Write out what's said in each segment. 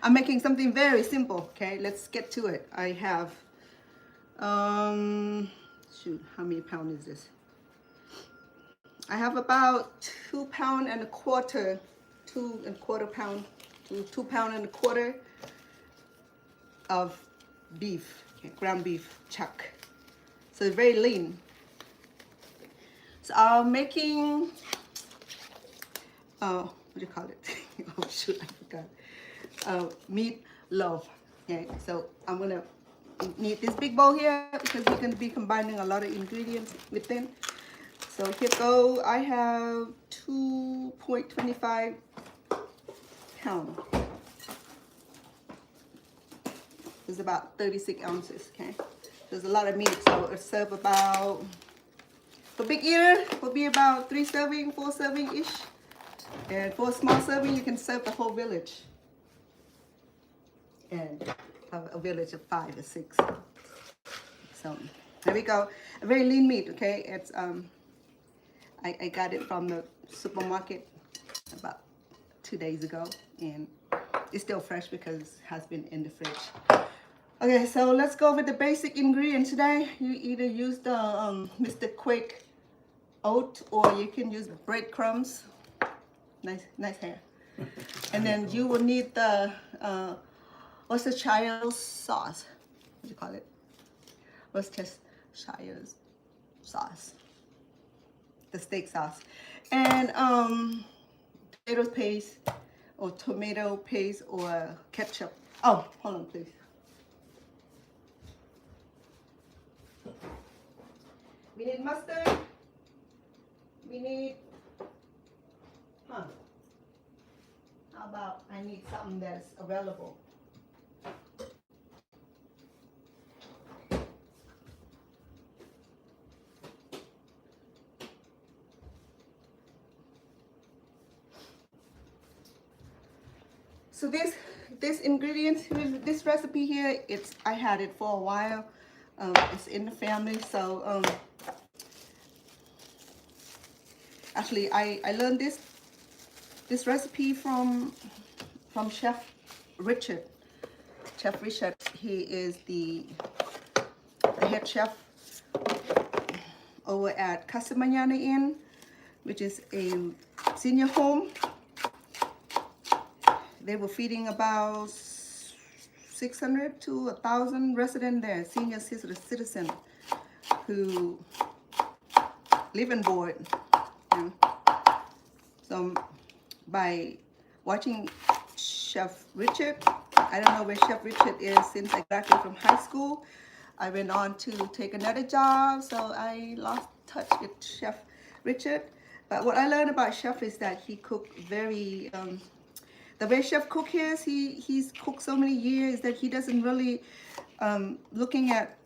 I'm making something very simple. Okay, let's get to it. I have shoot, how many pounds is this? I have about 2.25 pounds, 2.25 pounds to 2.25 pounds of beef, okay, ground beef chuck. So it's very lean. So I'm making, what do you call it? Oh shoot, I forgot. Meat loaf. Okay, so I'm gonna need this big bowl here because we're gonna be combining a lot of ingredients within. So here go. I have 2.25 pounds. It's about 36 ounces. Okay, there's a lot of meat, so it'll serve about, for big eater will be about 3 serving, 4 serving ish. And for a small serving, you can serve the whole village. And have a village of 5 or 6. So there we go. A very lean meat. Okay, it's I got it from the supermarket about 2 days ago, and it's still fresh because it has been in the fridge. Okay, so let's go over the basic ingredients today. You either use the Mr. Quick oat, or you can use breadcrumbs. Nice hair. And then you will need the Worcestershire sauce. What do you call it? Worcestershire sauce. The steak sauce. And tomato paste or ketchup. Oh, hold on, please. We need mustard. We need, how about I need something that's available. So this ingredient, this recipe here, I had it for a while. It's in the family, so actually I learned this recipe from Chef Richard. Chef Richard, he is the head chef over at Casa Mañana Inn, which is a senior home. They were feeding about 600 to 1,000 residents there, senior citizens who live and board. You know. So by watching Chef Richard, I don't know where Chef Richard is since I graduated from high school. I went on to take another job, so I lost touch with Chef Richard. But what I learned about Chef is that he cooked very, the way Chef cook is, he's cooked so many years that he doesn't really, looking at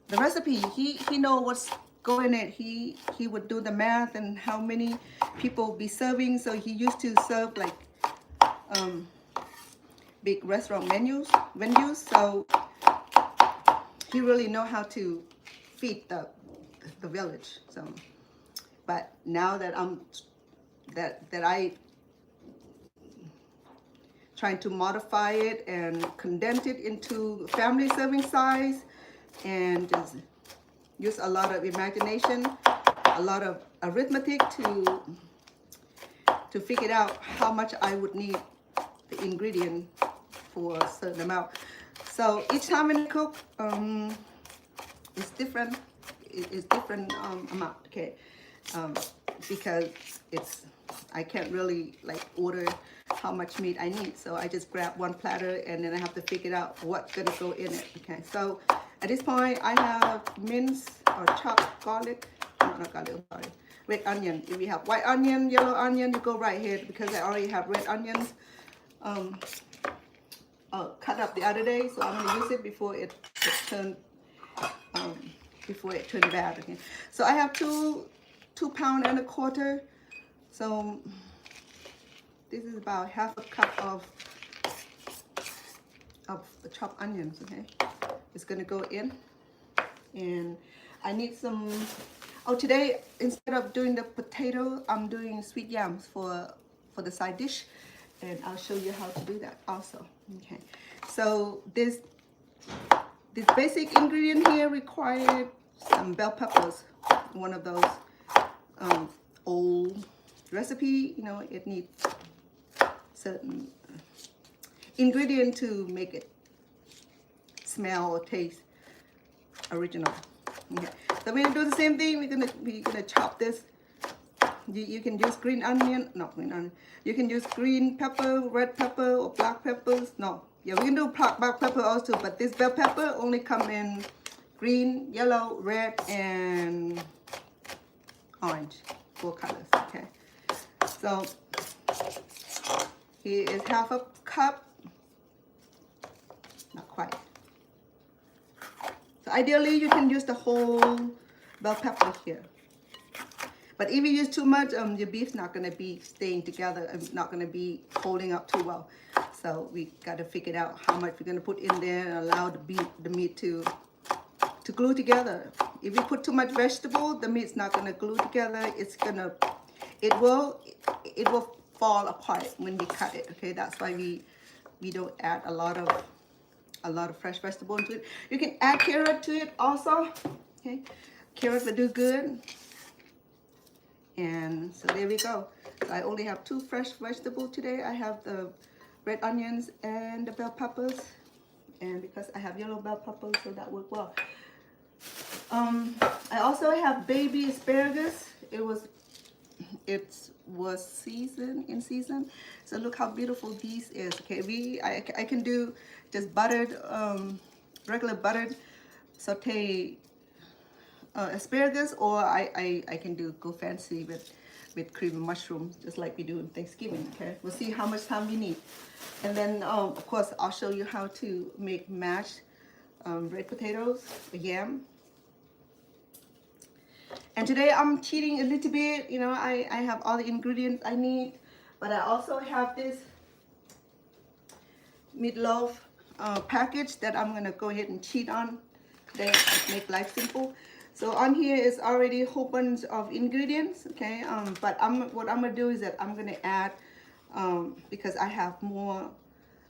the recipe, he know what's going in it. He would do the math and how many people be serving. So he used to serve like big restaurant venues. So he really know how to feed the village. So, but now that I trying to modify it and condense it into family serving size, and just use a lot of imagination, a lot of arithmetic to figure out how much I would need the ingredient for a certain amount. So each time when I cook, it's different. It's different amount, okay? Because I can't really like order how much meat I need. So I just grab one platter and then I have to figure out what's gonna go in it, okay? So at this point, I have minced or chopped garlic, not garlic, sorry, red onion. If you have white onion, yellow onion, you go right here because I already have red onions cut up the other day, so I'm gonna use it before it turned bad. Okay, so I have 2.25 pounds. So this is about half a cup of the chopped onions. Okay, it's gonna go in, and I need some. Oh, today instead of doing the potato, I'm doing sweet yams for the side dish, and I'll show you how to do that also. Okay, so this basic ingredient here required some bell peppers, one of those old recipe, you know, it needs certain ingredient to make it smell or taste original. Okay, so we're gonna do the same thing. We're gonna chop this. You can use green onion, not green onion. You can use green pepper, red pepper, or black peppers. No, yeah, we can do black pepper also, but this bell pepper only come in green, yellow, red, and orange, 4 colors. Okay, so here is half a cup. Not quite. So ideally, you can use the whole bell pepper here. But if you use too much, your beef's not gonna be staying together and not gonna be holding up too well. So we gotta figure out how much we're gonna put in there and allow the meat to glue together. If you put too much vegetable, the meat's not gonna glue together. It will fall apart when we cut it. Okay, that's why we don't add a lot of fresh vegetable into it. You can add carrot to it also. Okay, carrot will do good. And so there we go. So I only have 2 fresh vegetables today. I have the red onions and the bell peppers. And because I have yellow bell peppers, so that worked well. I also have baby asparagus. It was in season. So look how beautiful these is. Okay, I can do just buttered, regular buttered saute asparagus, or I can go fancy with cream and mushroom, just like we do in Thanksgiving. Okay, we'll see how much time we need, and then of course I'll show you how to make mashed red potatoes, a yam. And today I'm cheating a little bit. You know, I have all the ingredients I need, but I also have this meatloaf package that I'm gonna go ahead and cheat on today to make life simple. So on here is already a whole bunch of ingredients, okay? But what I'm gonna do is that I'm gonna add, because I have more,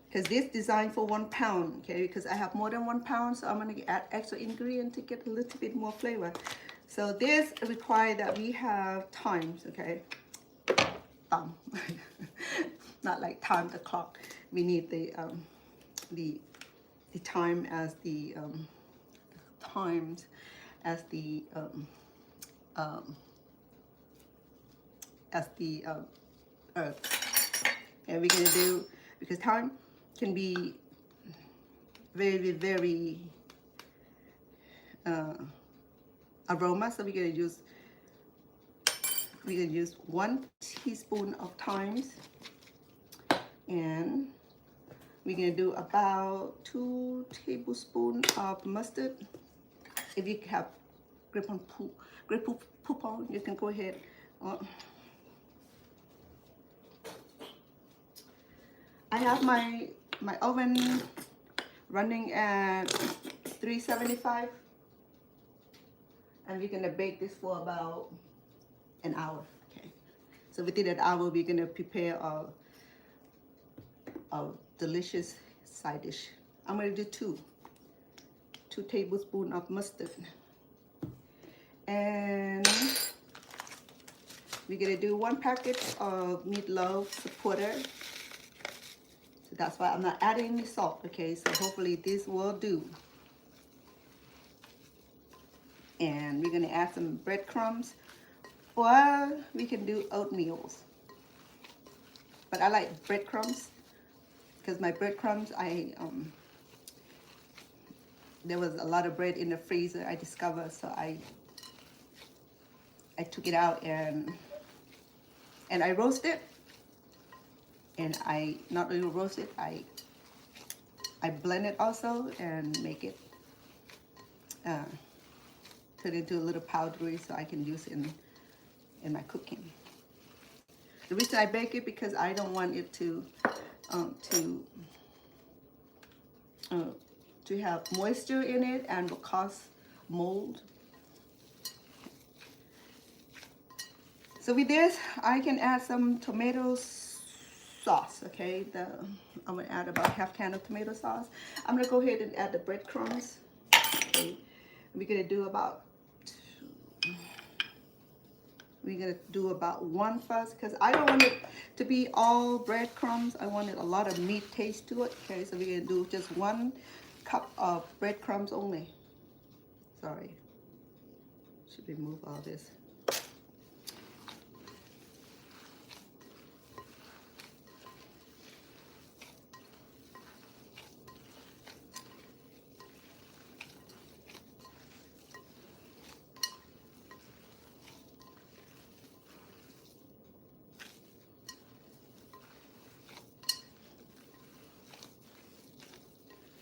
because this designed for 1 pound, okay? Because I have more than 1 pound, so I'm gonna add extra ingredient to get a little bit more flavor. So this requires that we have times, okay? Thumb, not like time the clock. We need the time as the times as the earth. And we're gonna do, because time can be very, very aroma, so we're gonna use 1 teaspoon of thymes, and we're gonna do about 2 tablespoons of mustard. If you have grape poupon, you can go ahead. I have my oven running at 375, and we're gonna bake this for about an hour. Okay, so within an hour we're gonna prepare a delicious side dish. I'm gonna do 2 tablespoons of mustard, and we're gonna do 1 packet of meatloaf supporter. So that's why I'm not adding any salt. Okay, so hopefully this will do. And we're gonna add some breadcrumbs, or we can do oatmeals. But I like breadcrumbs because my breadcrumbs, there was a lot of bread in the freezer I discovered, so I took it out and I roast it. And I not only roast it, I blend it also and make it turn into a little powdery so I can use it in my cooking. The reason I bake it because I don't want it to have moisture in it and will cause mold. So with this, I can add some tomatoes sauce. Okay, I'm gonna add about half can of tomato sauce. I'm gonna go ahead and add the breadcrumbs. Okay, we're gonna do about one first because I don't want it to be all breadcrumbs. I wanted a lot of meat taste to it. Okay, so we're gonna do just 1 cup of breadcrumbs only. Sorry, should remove all this.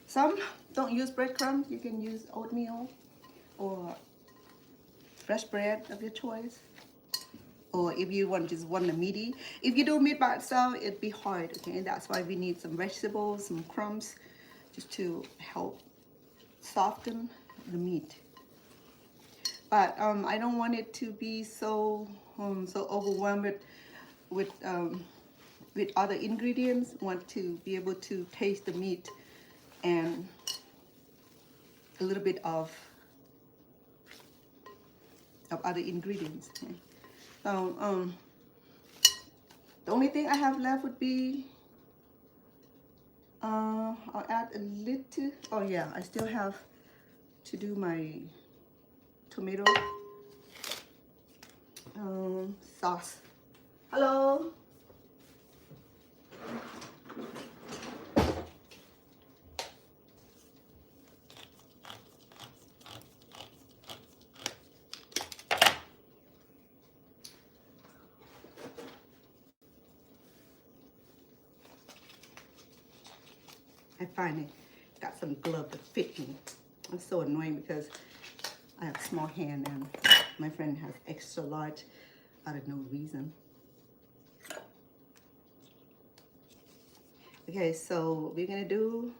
Some don't use breadcrumbs. You can use oatmeal or fresh bread of your choice. Or if you just want the meaty. If you do meat by itself, it'd be hard, okay? And that's why we need some vegetables, some crumbs, just to help soften the meat. But I don't want it to be so overwhelmed with other ingredients. I want to be able to taste the meat and a little bit of other ingredients. Okay? So the only thing I have left would be I'll add a little. Oh yeah, I still have to do my tomato sauce. Hello. I finally got some glove that fit me. It's so annoying because I have small hand and my friend has extra large out of no reason. Okay, so what we're gonna do,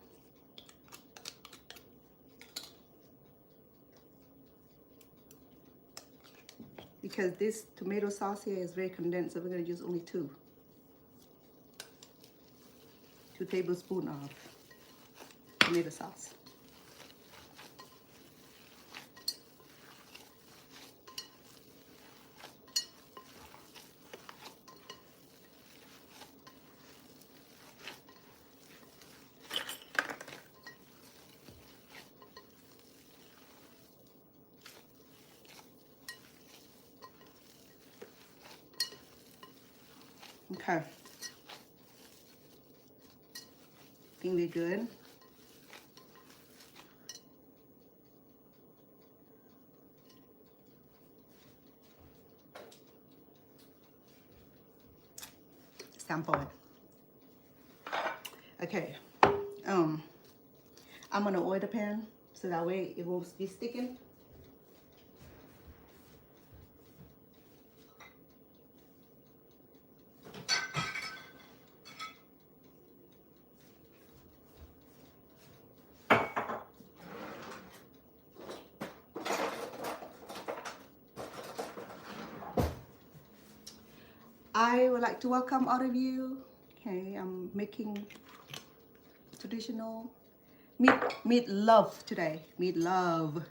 because this tomato sauce here is very condensed, so we're gonna use only 2 tablespoons of tomato sauce. Okay. Think we're good. Sample it. Okay. I'm gonna oil the pan so that way it won't be sticking. I would like to welcome all of you. Okay, I'm making traditional meatloaf today. Meatloaf.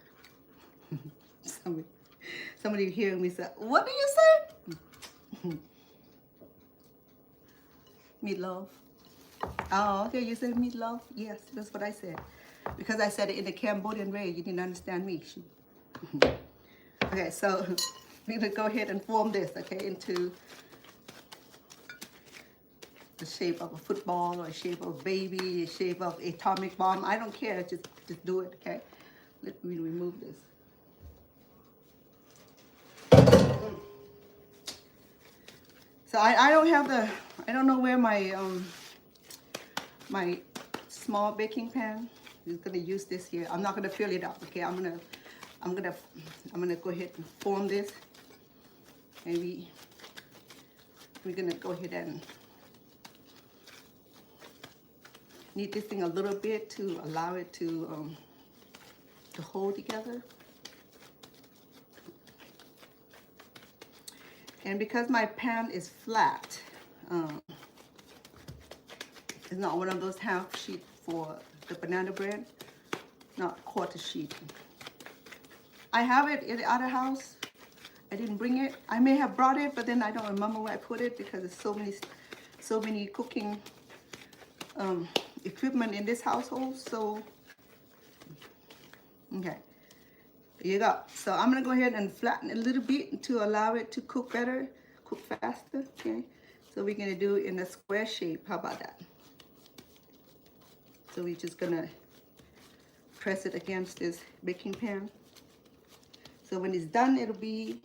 somebody hearing me say, "What do you say?" Meatloaf. Oh, okay. You said meatloaf. Yes, that's what I said. Because I said it in the Cambodian way, you didn't understand me. Okay, so we're gonna go ahead and form this, okay, into the shape of a football or a shape of a baby, a shape of an atomic bomb. I don't care, just do it, okay? Let me remove this. So I don't have I don't know where my my small baking pan is gonna use this here. I'm not gonna fill it up, okay? I'm gonna go ahead and form this. Maybe we're gonna go ahead and knead this thing a little bit to allow it to hold together. And because my pan is flat, It's not one of those half sheet for the banana bread, not quarter sheet. I have it in the other house. I didn't bring it. I may have brought it, but then I don't remember where I put it because there's so many cooking equipment in this household. So, okay, there you go. So I'm gonna go ahead and flatten it a little bit to allow it to cook better, cook faster. Okay, so we're gonna do it in a square shape. How about that? So we're just gonna press it against this baking pan. So when it's done, it'll be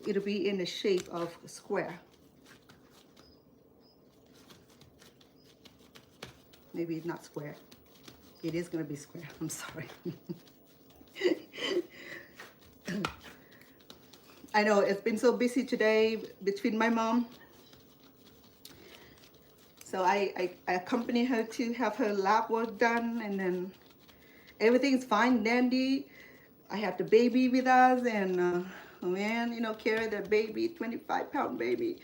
in the shape of a square. Maybe it's not square. It is gonna be square. I'm sorry. I know it's been so busy today between my mom. So I accompany her to have her lab work done, and then everything's fine, dandy. I have the baby with us, and oh man, you know, carry the baby, 25-pound baby,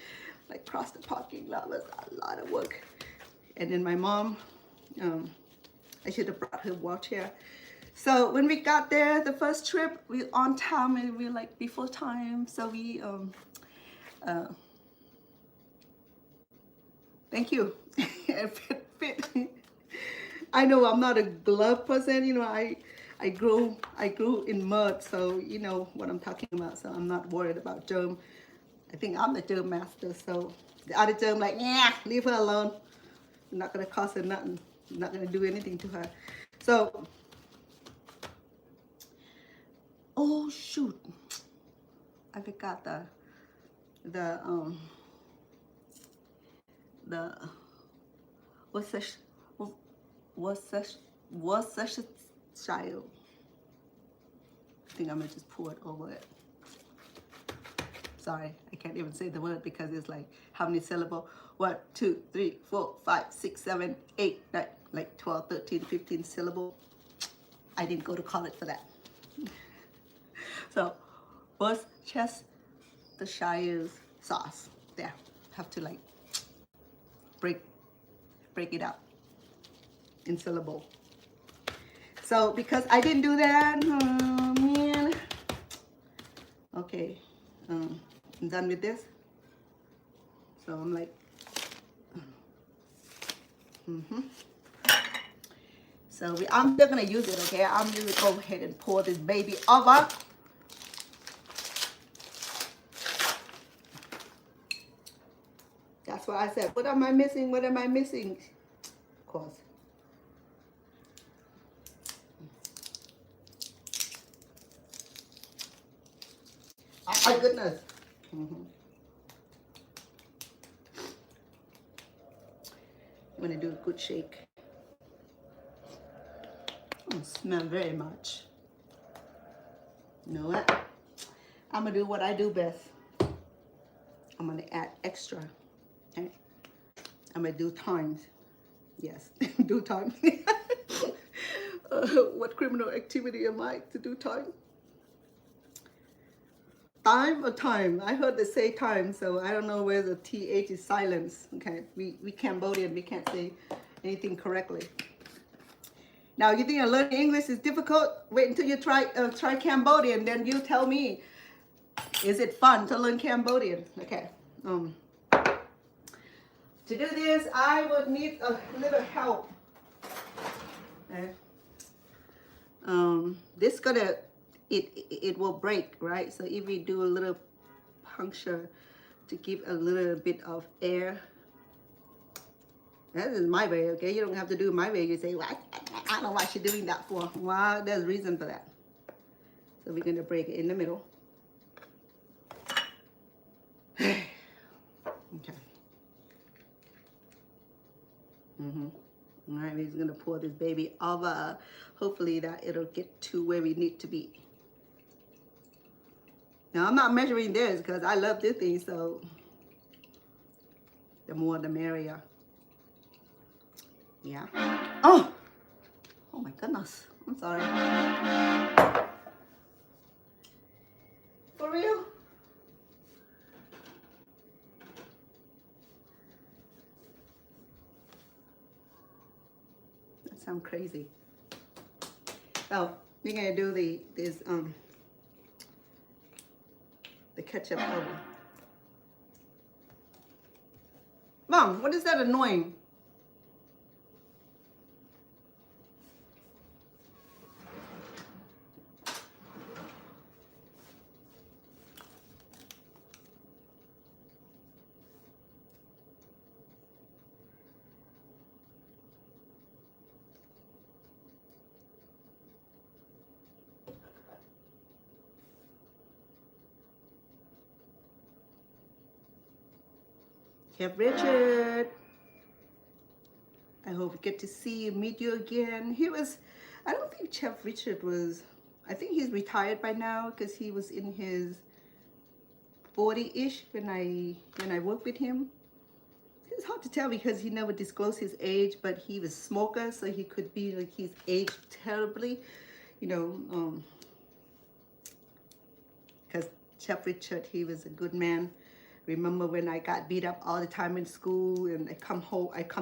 like across the parking lot was a lot of work. And then my mom, I should have brought her wheelchair. So when we got there, the first trip, we on time, and we like before time. So we, thank you. Fit. I know I'm not a glove person, you know, I grew in mud, so you know what I'm talking about. So I'm not worried about germ. I think I'm the germ master. So the other germ like, yeah, leave her alone. I'm not gonna cost her nothing. I'm not gonna do anything to her. So, oh shoot, I forgot the Worcestershire. I think I'm gonna just pour it over it. Sorry, I can't even say the word because it's like how many syllables? 1, 2, 3, 4, 5, 6, 7, 8, 9, like 12, 13, 15 syllables. I didn't go to college for that. So, Worcestershire sauce. There, have to like break it up in syllable. So because I didn't do that, oh man. Okay, I'm done with this. So I'm like, so I'm still gonna use it, okay? I'm gonna go ahead and pour this baby over. That's what I said. What am I missing? What am I missing? Of course. Oh my goodness. I'm gonna do a good shake. Don't smell very much. You know what? I'm gonna do what I do best. I'm gonna add extra. Okay? I'm gonna do thyme. Yes, do thyme. What criminal activity am I to do thyme? Thyme or time? I heard they say time, so I don't know where the TH is silence. Okay, we Cambodian, we can't say anything correctly. Now, you think learning English is difficult? Wait until you try Cambodian, then you tell me, is it fun to learn Cambodian? Okay. To do this, I would need a little help. Okay. This it will break, right? So if we do a little puncture to give a little bit of air. That is my way, okay? You don't have to do it my way. You say, well, I don't know what you're doing that for. Well, there's a reason for that. So we're gonna break it in the middle. Okay. All right, we're just gonna pour this baby over. Hopefully that it'll get to where we need to be. Now I'm not measuring this because I love this thing, so the more the merrier. Yeah. Oh my goodness. I'm sorry. For real? sound crazy. Oh, we're gonna do the ketchup over. Mom, what is that annoying? Chef Richard, I hope we get to meet you again. I don't think Chef Richard was, I think he's retired by now because he was in his 40-ish when I worked with him. It's hard to tell because he never disclosed his age, but he was a smoker, so he could be like he's aged terribly, you know, because Chef Richard, he was a good man. Remember when I got beat up all the time in school and I come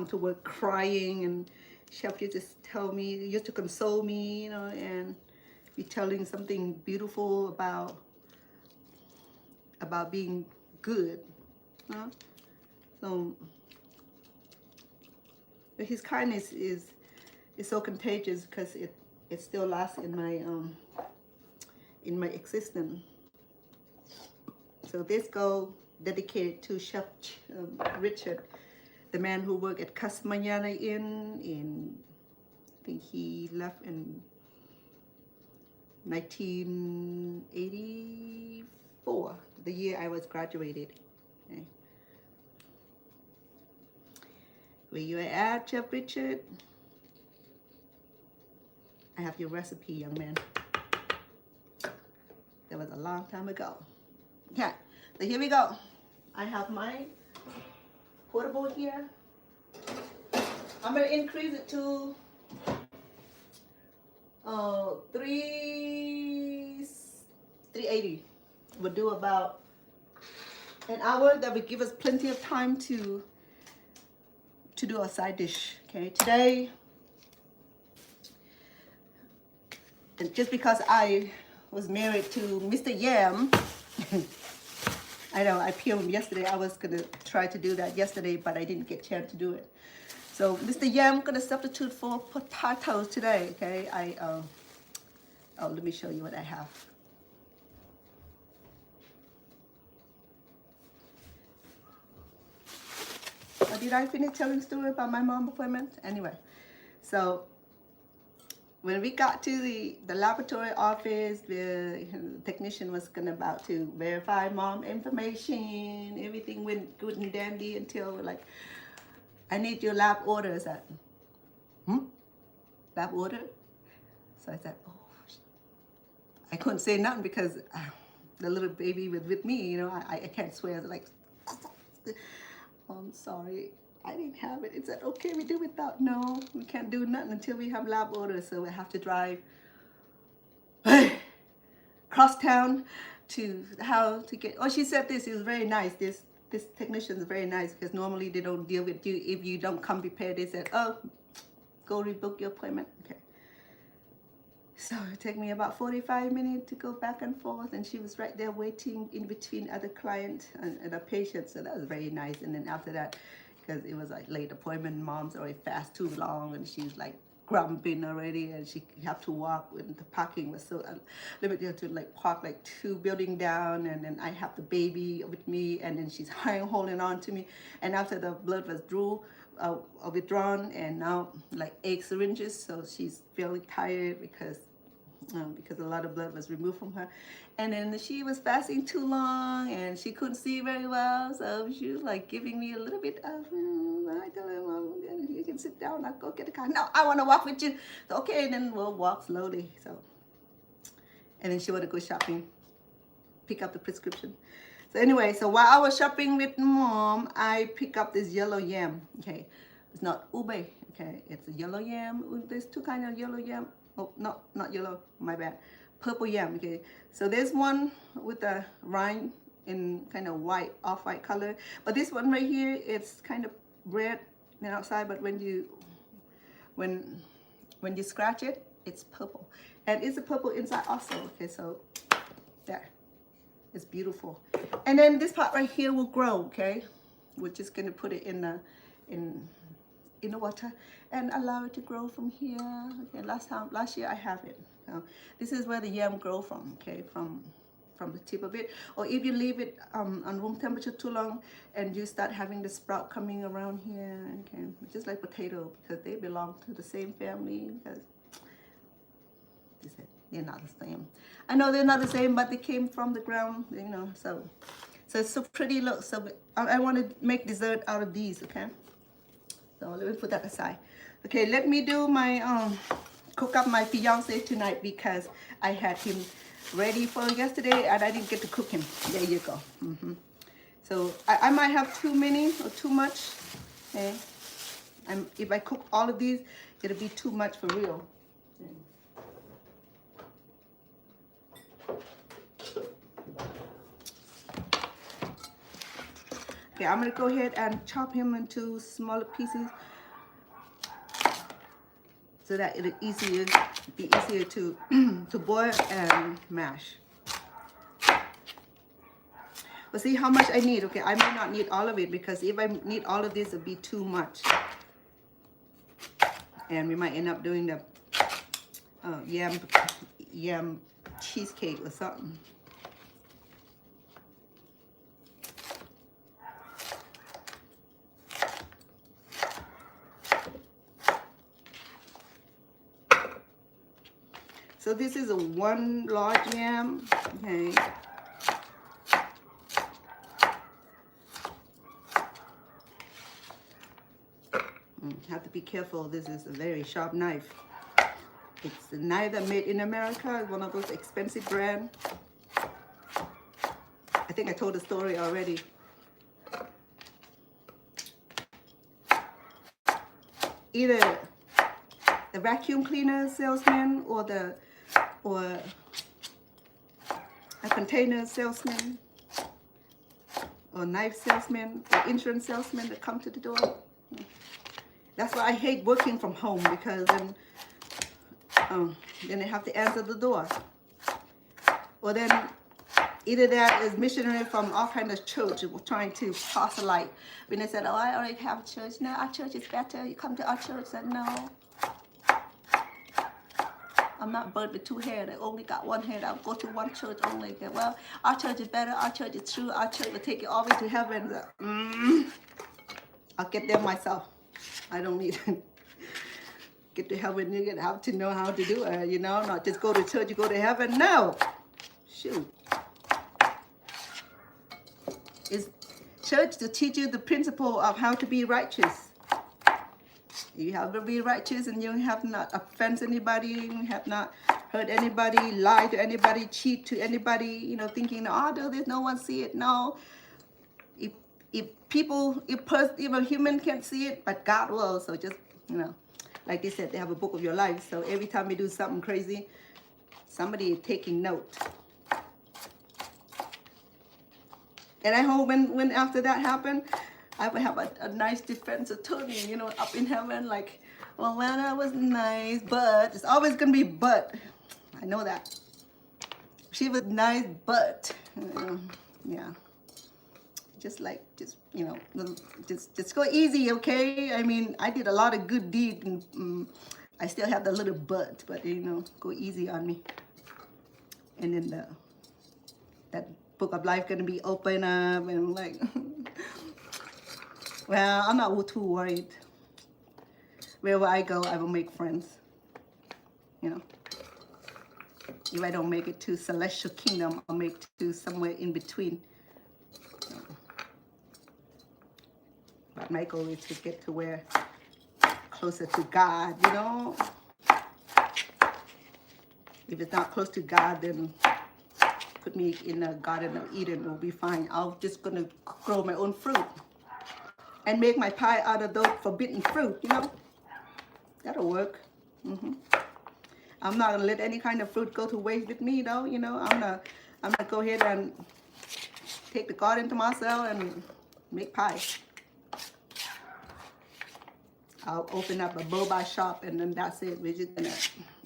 to work crying, and Chef used to tell me, used to console me, you know, and be telling something beautiful about being good. Huh? So but his kindness is so contagious because it still lasts in my existence. So this go dedicated to Chef Richard, the man who worked at Casa Mañana in I think he left in 1984, the year I was graduated. Okay. Where you at, Chef Richard? I have your recipe, young man. That was a long time ago. Okay, so here we go. I have my portable here. I'm gonna increase it to 380. We'll do about an hour. That would give us plenty of time to do a side dish. Okay, today, and just because I was married to Mr. Yam, I know I peeled him yesterday. I was gonna try to do that yesterday, but I didn't get a chance to do it. So Mr. Yam gonna substitute for potatoes today. Okay, oh, let me show you what I have. Oh, did I finish telling the story about my mom appointment? Anyway, so when we got to the laboratory office, the technician was about to verify mom information. Everything went good and dandy until like, I need your lab order. I said, lab order? So I said, oh, I couldn't say nothing because the little baby was with me, you know, I can't swear. Like, oh, I'm sorry, I didn't have it. It said, okay, we do without. No, we can't do nothing until we have lab orders. So we have to drive cross town to how to get. Oh, she said this. It was very nice. This technician is very nice because normally they don't deal with you if you don't come prepared. They said, oh, go rebook your appointment. Okay. So it took me about 45 minutes to go back and forth, and she was right there waiting in between other clients and other patients. So that was very nice. And then after that, because it was like late appointment, mom's already fast too long, and she's like grumping already, and she have to walk when the parking was so limited to like park like 2 buildings down, and then I have the baby with me, and then she's holding on to me. And after the blood was withdrawn, and now like 8 syringes, so she's fairly tired because a lot of blood was removed from her. And then she was fasting too long and she couldn't see very well, so she was like giving me a little bit of, I tell her, well, you can sit down, I'll go get the car. No, I want to walk with you. So, okay, and then we'll walk slowly. So, and then she wanted to go shopping, pick up the prescription. So anyway, so while I was shopping with mom, I pick up this yellow yam. Okay, it's not ube. Okay, it's a yellow yam. There's 2 kinds of yellow yam. Oh, no, not yellow, my bad. Purple yam. Okay, so there's one with the rind in kind of white, off-white color, but this one right here, it's kind of red and outside. But when when you scratch it, it's purple. And it's a purple inside also. Okay, so there. It's beautiful. And then this part right here will grow, okay? We're just gonna put it in the water and allow it to grow from here. Okay, last year I have it. So this is where the yam grow from, okay? From the tip of it. Or if you leave it on room temperature too long and you start having the sprout coming around here, okay? Just like potato, because they belong to the same family. Because they're not the same. I know they're not the same, but they came from the ground, you know. So it's so pretty. Look, so I want to make dessert out of these, okay? So let me put that aside. Okay, let me do my cook up my fiance tonight, because I had him ready for yesterday and I didn't get to cook him. There you go. So I might have too many or too much. Okay, if I cook all of these, it'll be too much for real. Okay, I'm gonna go ahead and chop him into smaller pieces so that it'll be easier to to boil and mash. But see how much I need. Okay, I may not need all of it, because if I need all of this, it'll be too much, and we might end up doing the yam cheesecake or something. So this is a 1 large yam, okay. Have to be careful. This is a very sharp knife. It's a knife that made in America, one of those expensive brands. I think I told the story already. Either the vacuum cleaner salesman or a container salesman or knife salesman or insurance salesman that come to the door. That's why I hate working from home, because then they have to answer the door. Or then either that is missionary from all kind of church trying to proselyte. When they said, oh, I already have a church. No, our church is better. You come to our church. I said, no. I'm not bird with 2 heads. I only got 1 head. I'll go to one church only. Okay, well, our church is better. Our church is true. Our church will take you all the way to heaven. I'll get there myself. I don't need to get to heaven. You have to know how to do it, you know, not just go to church, you go to heaven. No. Shoot. It's church to teach you the principle of how to be righteous. You have to be righteous, and you have not offended anybody, you have not hurt anybody, lied to anybody, cheat to anybody, you know, thinking, oh, there's no one see it. No. If a human can't see it, but God will. So just, you know, like they said, they have a book of your life. So every time you do something crazy, somebody is taking note. And I hope when after that happened, I would have a nice defense attorney, you know, up in heaven, like, well, that was nice, but it's always gonna be but. I know that. She was nice, but yeah. Just you know, just go easy, okay? I mean, I did a lot of good deed, and I still have the little but you know, go easy on me. And then that book of life gonna be open up, and I'm like, well, I'm not too worried. Wherever I go, I will make friends. You know, if I don't make it to celestial kingdom, I'll make it to somewhere in between. But my goal is to get to where closer to God, you know. If it's not close to God, then put me in the Garden of Eden, will be fine. I'm just gonna grow my own fruit and make my pie out of those forbidden fruit, you know. That'll work. I'm not gonna let any kind of fruit go to waste with me, though. You know, I'm gonna go ahead and take the garden to myself and make pie. I'll open up a boba shop and then that's it. We're just gonna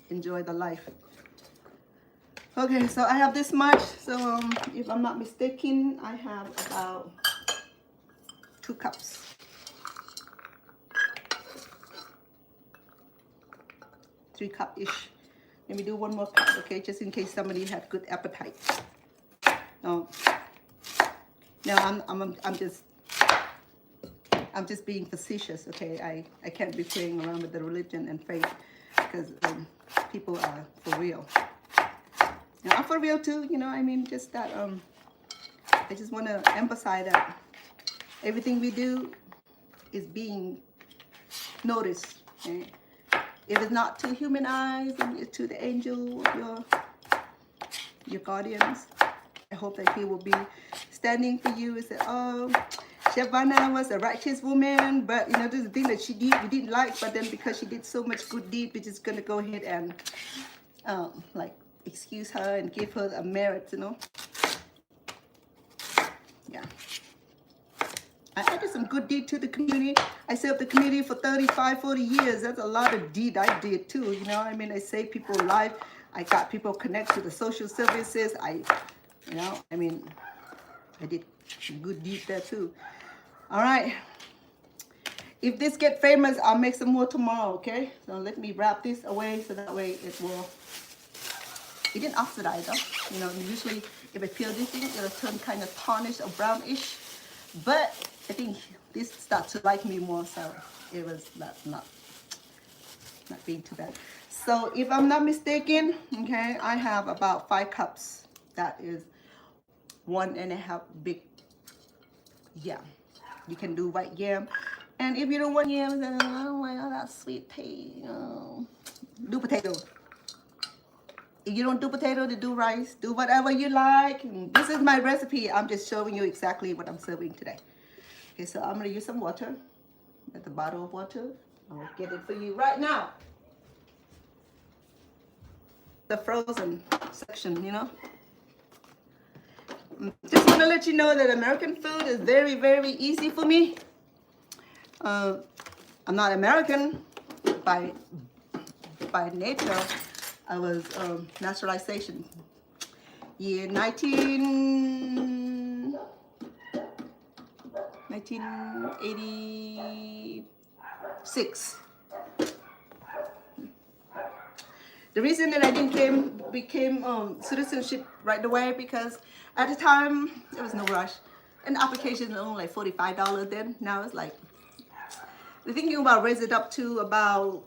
enjoy the life. Okay, so I have this much. So if I'm not mistaken, I have about 2 cups. 3 cup-ish. Let me do 1 more cup, okay, just in case somebody had good appetite. No, I'm just being facetious, okay? I can't be playing around with the religion and faith because people are for real. Now, I'm for real too, you know. I mean, just that I just want to emphasize that everything we do is being noticed. Okay? If it's not to human eyes, and it's to the angel of your guardians. I hope that he will be standing for you and say, oh, Chef Vanna was a righteous woman, but you know, this is the thing that she did, we didn't like, but then because she did so much good deed, we're just gonna go ahead and like excuse her and give her a merit, you know. Yeah. I did some good deed to the community. I served the community for 35, 40 years. That's a lot of deed I did too, you know. I mean, I saved people's life. I got people connected to the social services. You know, I mean, I did some good deed there too. All right. If this get famous, I'll make some more tomorrow, okay? So let me wrap this away so that way it didn't oxidize though. You know, usually if I peel this thing, it'll turn kind of tarnished or brownish. But I think this starts to like me more, so it was not being too bad. So if I'm not mistaken, okay, I have about 5 cups. That is 1.5 big yam. You can do white yam. And if you don't want yams, then I don't like all that sweet taste. Do potato. If you don't do potato, then do rice. Do whatever you like. This is my recipe. I'm just showing you exactly what I'm serving today. Okay, so I'm going to use some water. At the bottle of water. I'll get it for you right now. The frozen section, you know. Just want to let you know that American food is very, very easy for me. I'm not American by nature. I was naturalization. Year 1986. The reason that I didn't became citizenship right away because at the time there was no rush, and the application was only like $45 then. Now it's like they're thinking about raise it up to about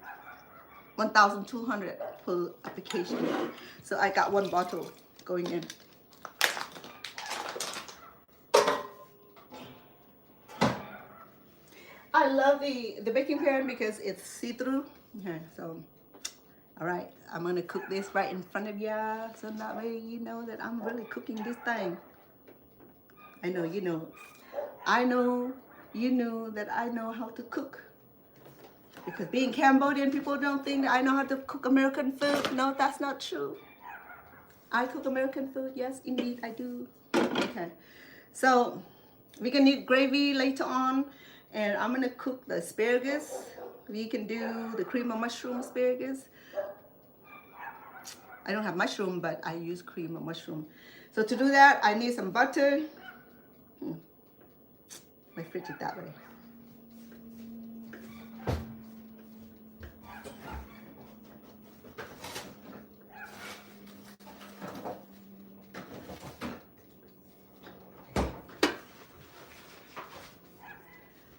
$1,200 per application. So I got 1 bottle going in. I love the baking pan because it's see-through. Okay, so all right, I'm gonna cook this right in front of y'all, so that way you know that I'm really cooking this thing. I know you know. I know you know that I know how to cook. Because being Cambodian, people don't think that I know how to cook American food. No, that's not true. I cook American food. Yes, indeed, I do. Okay, so we can need gravy later on, and I'm gonna cook the asparagus. We can do the cream of mushroom asparagus. I don't have mushroom, but I use cream of mushroom. So to do that, I need some butter. My fridge is that way.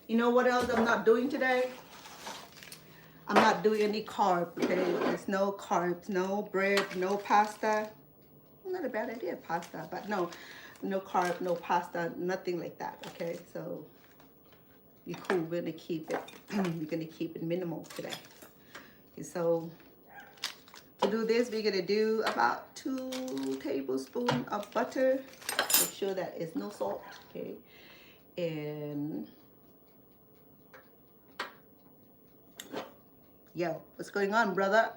You know what else I'm not doing today? I'm not doing any carb, okay? There's no carbs, no bread, no pasta. Not a bad idea, pasta, but no carb, no pasta, nothing like that, okay? So you're cool, we're gonna keep it, we're gonna keep it minimal today. Okay, so to do this, we're gonna do about 2 tablespoons of butter. Make sure that it's no salt, okay? And yo, what's going on, brother?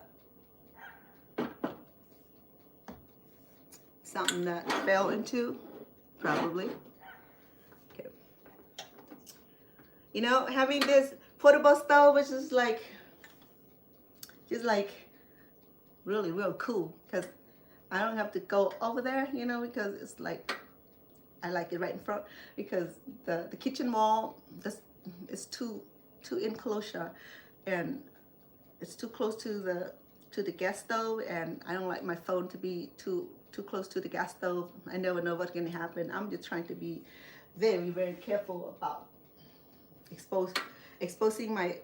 Something that fell into, probably. Okay. You know, having this portable stove, which is like just like really real cool because I don't have to go over there, you know, because it's like I like it right in front because the kitchen wall is too enclosure and it's too close to the gas stove, and I don't like my phone to be too close to the gas stove. I never know what's gonna happen. I'm just trying to be very careful about exposing my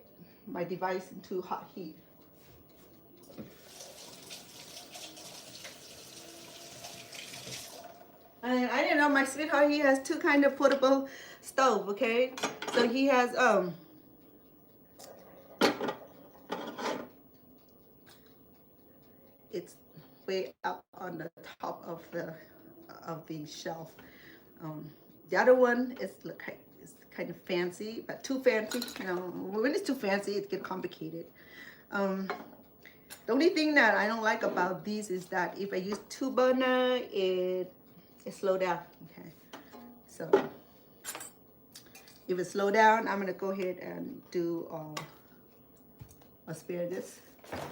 device into hot heat. And I didn't know my sweetheart, he has two kind of portable stove, okay? So he has it's way up on the top of the shelf. The other one is kind of fancy, but too fancy. You know, when it's too fancy, it gets complicated. The only thing that I don't like about these is that if I use 2 burner, it slow down. Okay, so if it slow down, I'm gonna go ahead and do asparagus. Okay.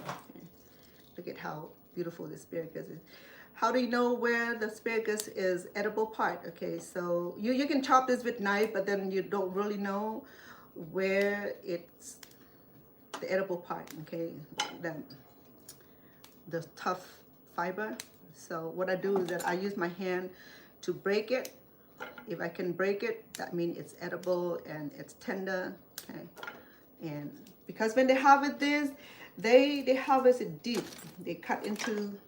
Look at how beautiful the asparagus is. How do you know where the asparagus is edible part? Okay, so you can chop this with knife, but then you don't really know where it's the edible part. Okay, the tough fiber. So what I do is that I use my hand to break it. If I can break it, that means it's edible and it's tender. Okay, and because when they harvest this, they harvest it deep. They cut into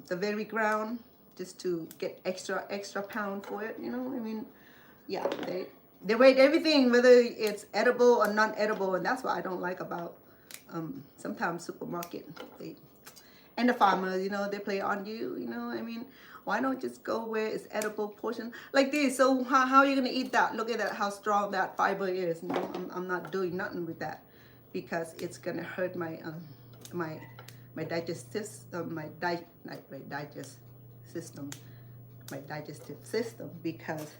the very ground just to get extra pound for it. You know, I mean, yeah, they weigh everything, whether it's edible or non-edible, and that's what I don't like about sometimes supermarket. And the farmers, you know, they play on you. You know, I mean, why don't just go where it's edible portion like this? So how are you gonna eat that? Look at that, how strong that fiber is. You know, I'm not doing nothing with that because it's gonna hurt my my digestive system because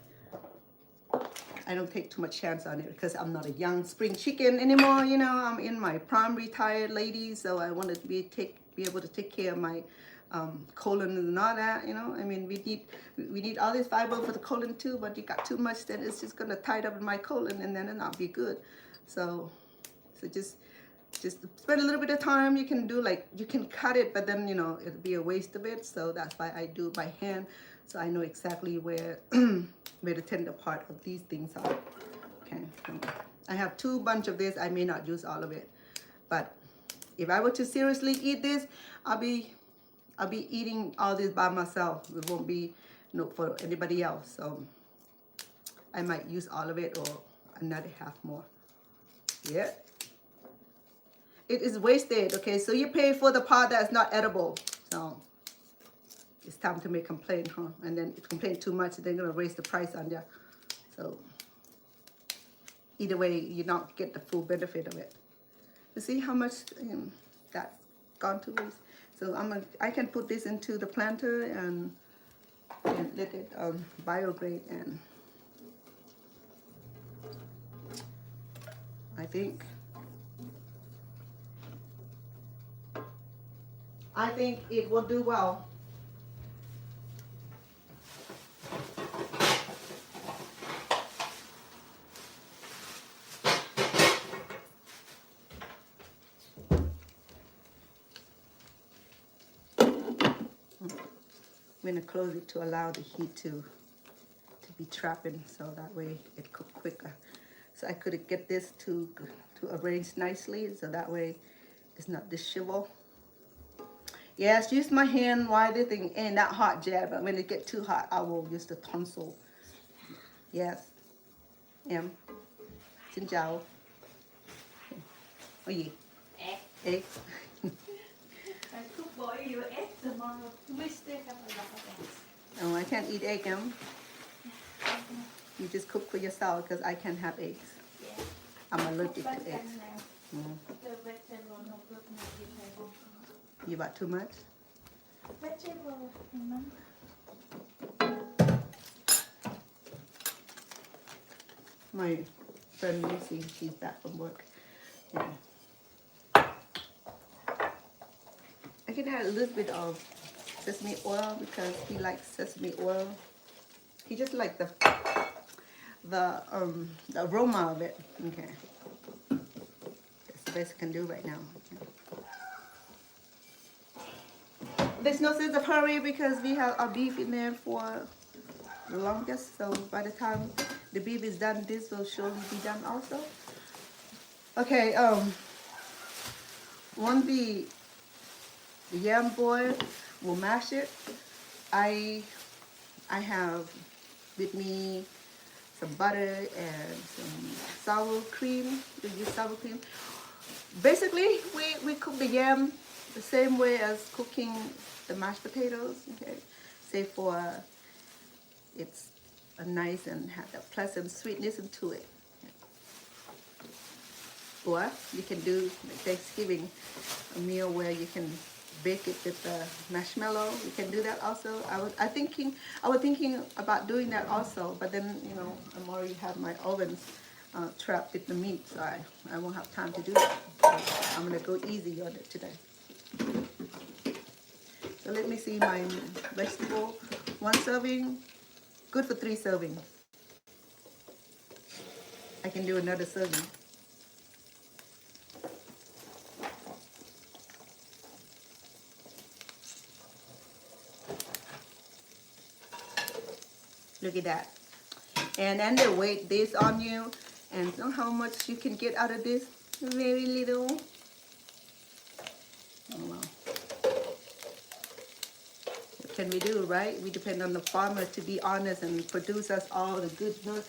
I don't take too much chance on it because I'm not a young spring chicken anymore. You know, I'm in my prime retired lady, so I want to be able to take care of my colon and all that. You know, I mean, we need all this fiber for the colon too, but you got too much, then it's just gonna tie up in my colon, and then it'll not be good. So just spend a little bit of time. You can do like, you can cut it, but then, you know, it'll be a waste of it. So that's why I do by hand, so I know exactly where where the tender part of these things are. Okay, so I have 2 bunch of this. I may not use all of it, but if I were to seriously eat this, I'll be eating all this by myself. It won't be for anybody else. So I might use all of it or another half more. Yeah. It is wasted, okay? So you pay for the part that's not edible. So it's time to make complaint, huh? And then if you complain too much, they're gonna raise the price on you. So either way, you don't get the full benefit of it. You see how much that's gone to waste? So I can put this into the planter and let it biodegrade, and I think it will do well. I'm going to close it to allow the heat to be trapping, so that way it cook quicker. So I could get this to arrange nicely, so that way it's not disheveled. Yes, use my hand while the thing ain't that hot, Jab, but when it get too hot, I will use the tonsil. Yes. Em. Xin chào. Ôi gì? Egg. I cook boil your eggs tomorrow. We still have a lot of eggs. Oh, I can't eat egg, Em. You just cook for yourself because I can't have eggs. Yeah. I'm allergic to eggs. The vegetable no good, no vegetable. You bought too much? Vegetable, remember? My friend Lucy. She's back from work. Yeah. I can add a little bit of sesame oil because he likes sesame oil. He just likes the aroma of it. Okay. That's the best I can do right now. There's no sense of hurry because we have our beef in there for the longest. So by the time the beef is done, this will surely be done also. Okay. When the yam boil, we'll mash it. I have with me some butter and some sour cream. We use sour cream. Basically, we cook the yam the same way as cooking the mashed potatoes. Okay, say for it's a nice and have a pleasant sweetness into it. Or you can do like Thanksgiving, a meal where you can bake it with the marshmallow. You can do that also. I was thinking about doing that also, but then I'm already have my ovens trapped with the meat, so I won't have time to do that. So I'm gonna go easy on it today. So let me see my vegetable. 1 serving, good for 3 servings. I can do another serving. Look at that. And then they weigh this on you, and know how much you can get out of this? Very little. Oh well. What can we do, right? We depend on the farmer to be honest and produce us all the goodness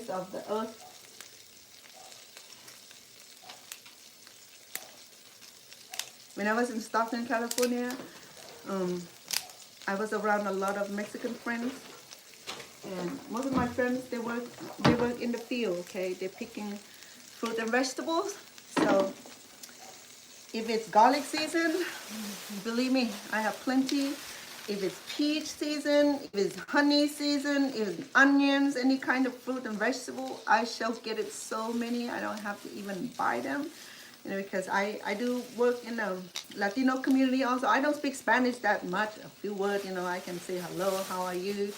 of the earth. When I was in Stockton, California, I was around a lot of Mexican friends. And most of my friends, they work in the field, okay? They're picking fruit and vegetables. So if it's garlic season, believe me, I have plenty. If it's peach season, if it's honey season, if it's onions, any kind of fruit and vegetable, I shall get it so many. I don't have to even buy them. Because I do work in a Latino community also. I don't speak Spanish that much. A few words, I can say hello, how are you?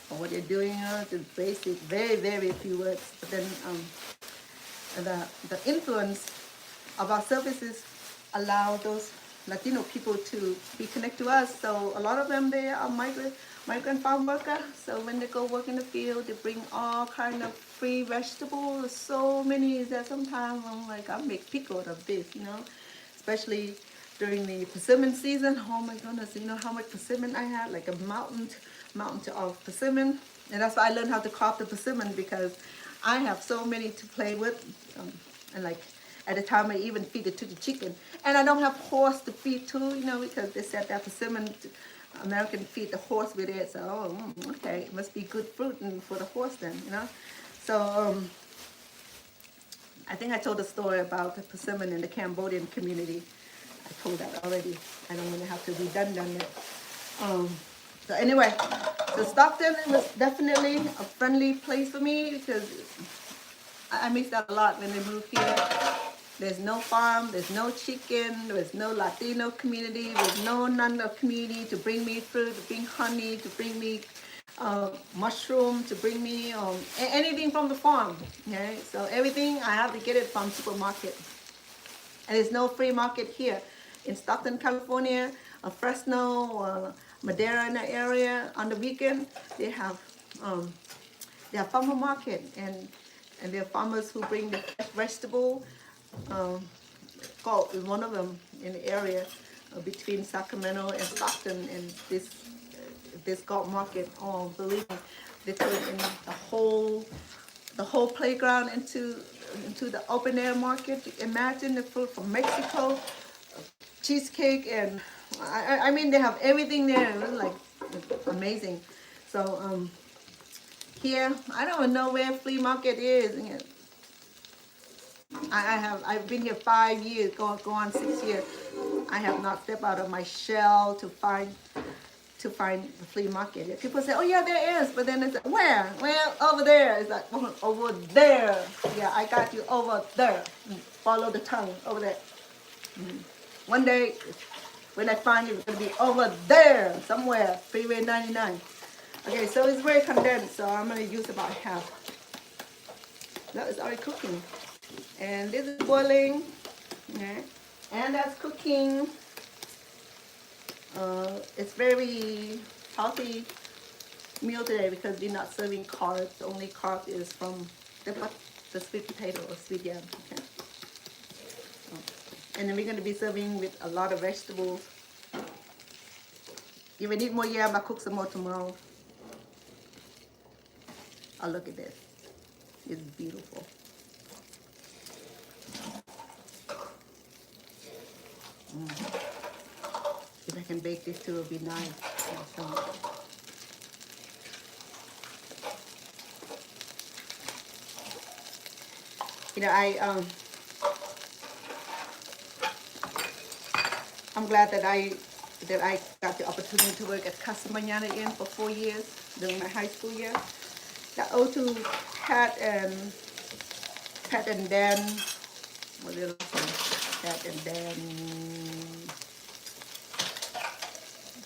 Or what you're doing, just basic, very, very few words. But then the influence of our services allow those Latino people to be connected to us. So a lot of them, they are migrant farm worker. So when they go work in the field, they bring all kind of free vegetables. So many that sometimes I'm like, I make pickle out of this, especially during the persimmon season. Oh my goodness, you know how much persimmon I had, like a mountain of persimmon. And that's why I learned how to carve the persimmon, because I have so many to play with. And like at the time I even feed it to the chicken. And I don't have horse to feed to, because they said that persimmon, American feed the horse with it. So, okay, it must be good fruit for the horse then, So, I think I told a story about the persimmon in the Cambodian community. I told that already. I don't want to have to redundant it. So anyway, so Stockton was definitely a friendly place for me because I missed out a lot when I moved here. There's no farm, there's no chicken, there's no Latino community, there's none of community to bring me fruit, to bring honey, to bring me mushroom, to bring me anything from the farm. Okay, so everything I have to get it from supermarket. And there's no free market here in Stockton, California, Fresno, Madera in that area. On the weekend, they have farmer market, and there are farmers who bring the fresh vegetable. Called one of them in the area between Sacramento and Stockton, and this golf market. Oh, believe me, they turn in the whole playground into the open air market. Imagine the food from Mexico, cheesecake, and I mean they have everything there. It was like amazing. So here I don't even know where flea market is. I've been here 5 years, go on 6 years. I have not stepped out of my shell to to find the flea market. People say, oh yeah, there is, but then it's like, where? Well, over there. It's like, oh, over there. Yeah, I got you over there. Follow the tongue over there. One day, when I find you, it's going to be over there, somewhere, Freeway 99. Okay, so it's very condensed, so I'm going to use about half. That is already cooking. And this is boiling. Okay. And that's cooking. It's very healthy meal today because we're not serving carbs. The only carb is from the sweet potato or sweet yam. Okay. And then we're going to be serving with a lot of vegetables. If we need more yam, I'll cook some more tomorrow. Oh, look at this. It's beautiful. If I can bake this too, it'll be nice. You know, I'm glad that I got the opportunity to work at Casa Mañana Inn for 4 years during my high school year. That owed to Pat and Dan. What is it? Pat and Dan.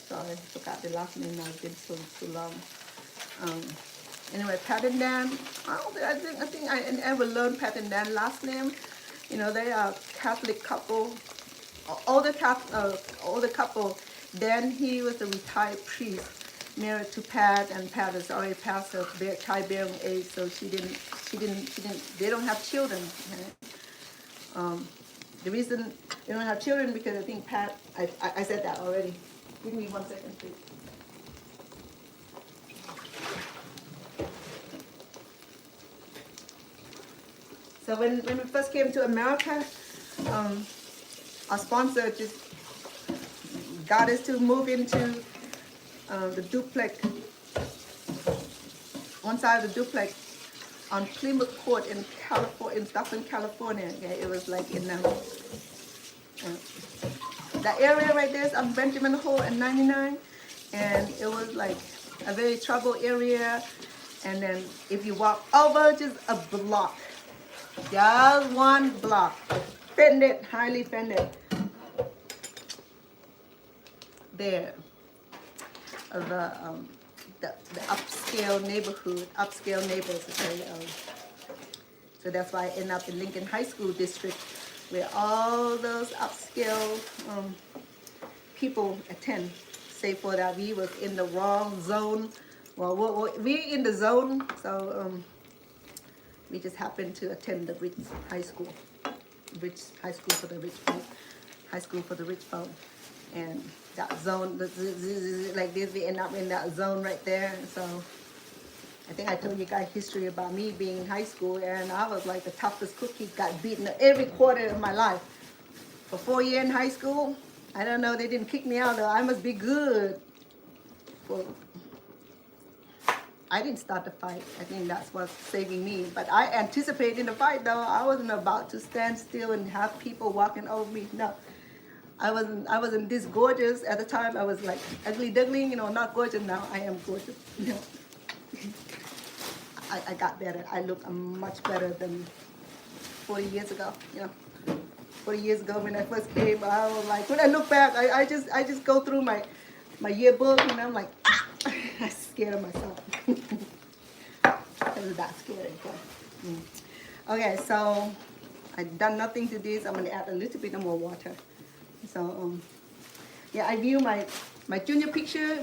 Sorry, I forgot the last name now. It's been so long. Anyway, Pat and Dan. I think I ever learned Pat and Dan last name. You know, they are Catholic couple. Older couple. Dan, he was a retired priest, married to Pat, and Pat is already past her childbearing age, so they don't have children. Okay? The reason they don't have children because I think Pat, I said that already. Give me 1 second, please. So when we first came to America, our sponsor just got us to move into the duplex, one side of the duplex on Plymouth Court in Stockton, California. Yeah, it was like in that area right there is on Benjamin Hall and 99, and it was like a very troubled area. And then if you walk over just a block, just one block, fended, highly fended. There, the upscale neighborhood, upscale neighbors. Okay, so that's why I end up in Lincoln High School District, where all those upscale people attend. Save for that, we was in the wrong zone. Well, we in the zone, so we just happened to attend the rich high school for the rich folk, high school for the rich folk, and that zone, like this, we end up in that zone right there. So I think I told you guys history about me being in high school, and I was like the toughest cookie, got beaten every quarter of my life. For 4 years in high school, I don't know, they didn't kick me out though. I must be good. Well, I didn't start the fight. I think that's what's saving me. But I anticipated in the fight though. I wasn't about to stand still and have people walking over me. No. I wasn't this gorgeous at the time. I was like ugly duckling, you know, not gorgeous. Now I am gorgeous. You know. I got better. I look much better than 40 years ago. You know, 40 years ago when I first came, I was like, when I look back, I just go through my yearbook and I'm like, ah! I'm scared of myself. It was that scary. Okay, so I've done nothing to this. I'm gonna add a little bit more water. So yeah, I view my junior picture,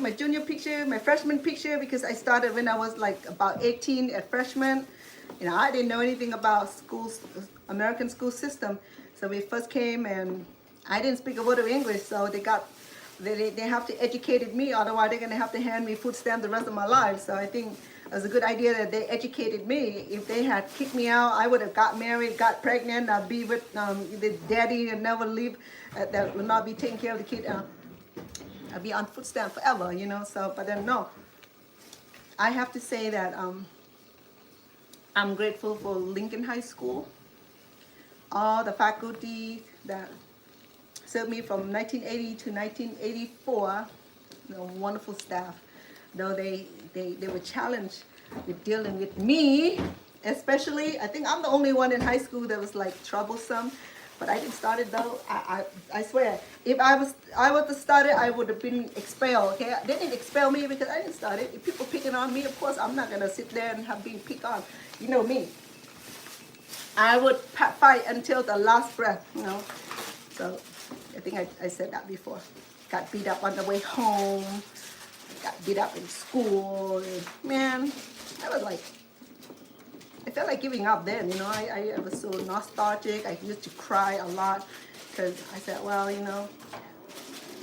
my freshman picture, because I started when I was like about 18 at freshman. You know, I didn't know anything about schools, American school system. So we first came and I didn't speak a word of English, so they have to educate me, otherwise they're gonna have to hand me food stamps the rest of my life. So I think it was a good idea that they educated me. If they had kicked me out, I would have got married, got pregnant, I'd be with the daddy and never leave, that would not be taking care of the kid. I'd be on food stamp forever, you know. So, but then no, I have to say that I'm grateful for Lincoln High School, all the faculty that served me from 1980 to 1984. wonderful staff. Though they were challenged with dealing with me, especially. I think I'm the only one in high school that was like troublesome. But I didn't start it though. I swear, if I was to start it, I would have been expelled. Okay, they didn't expel me because I didn't start it. If people picking on me, of course I'm not gonna sit there and have been picked on. You know me. I would fight until the last breath. So I think I said that before. Got beat up on the way home. Got beat up in school. Man, I was like. I felt like giving up then, I was so nostalgic. I used to cry a lot because I said, well,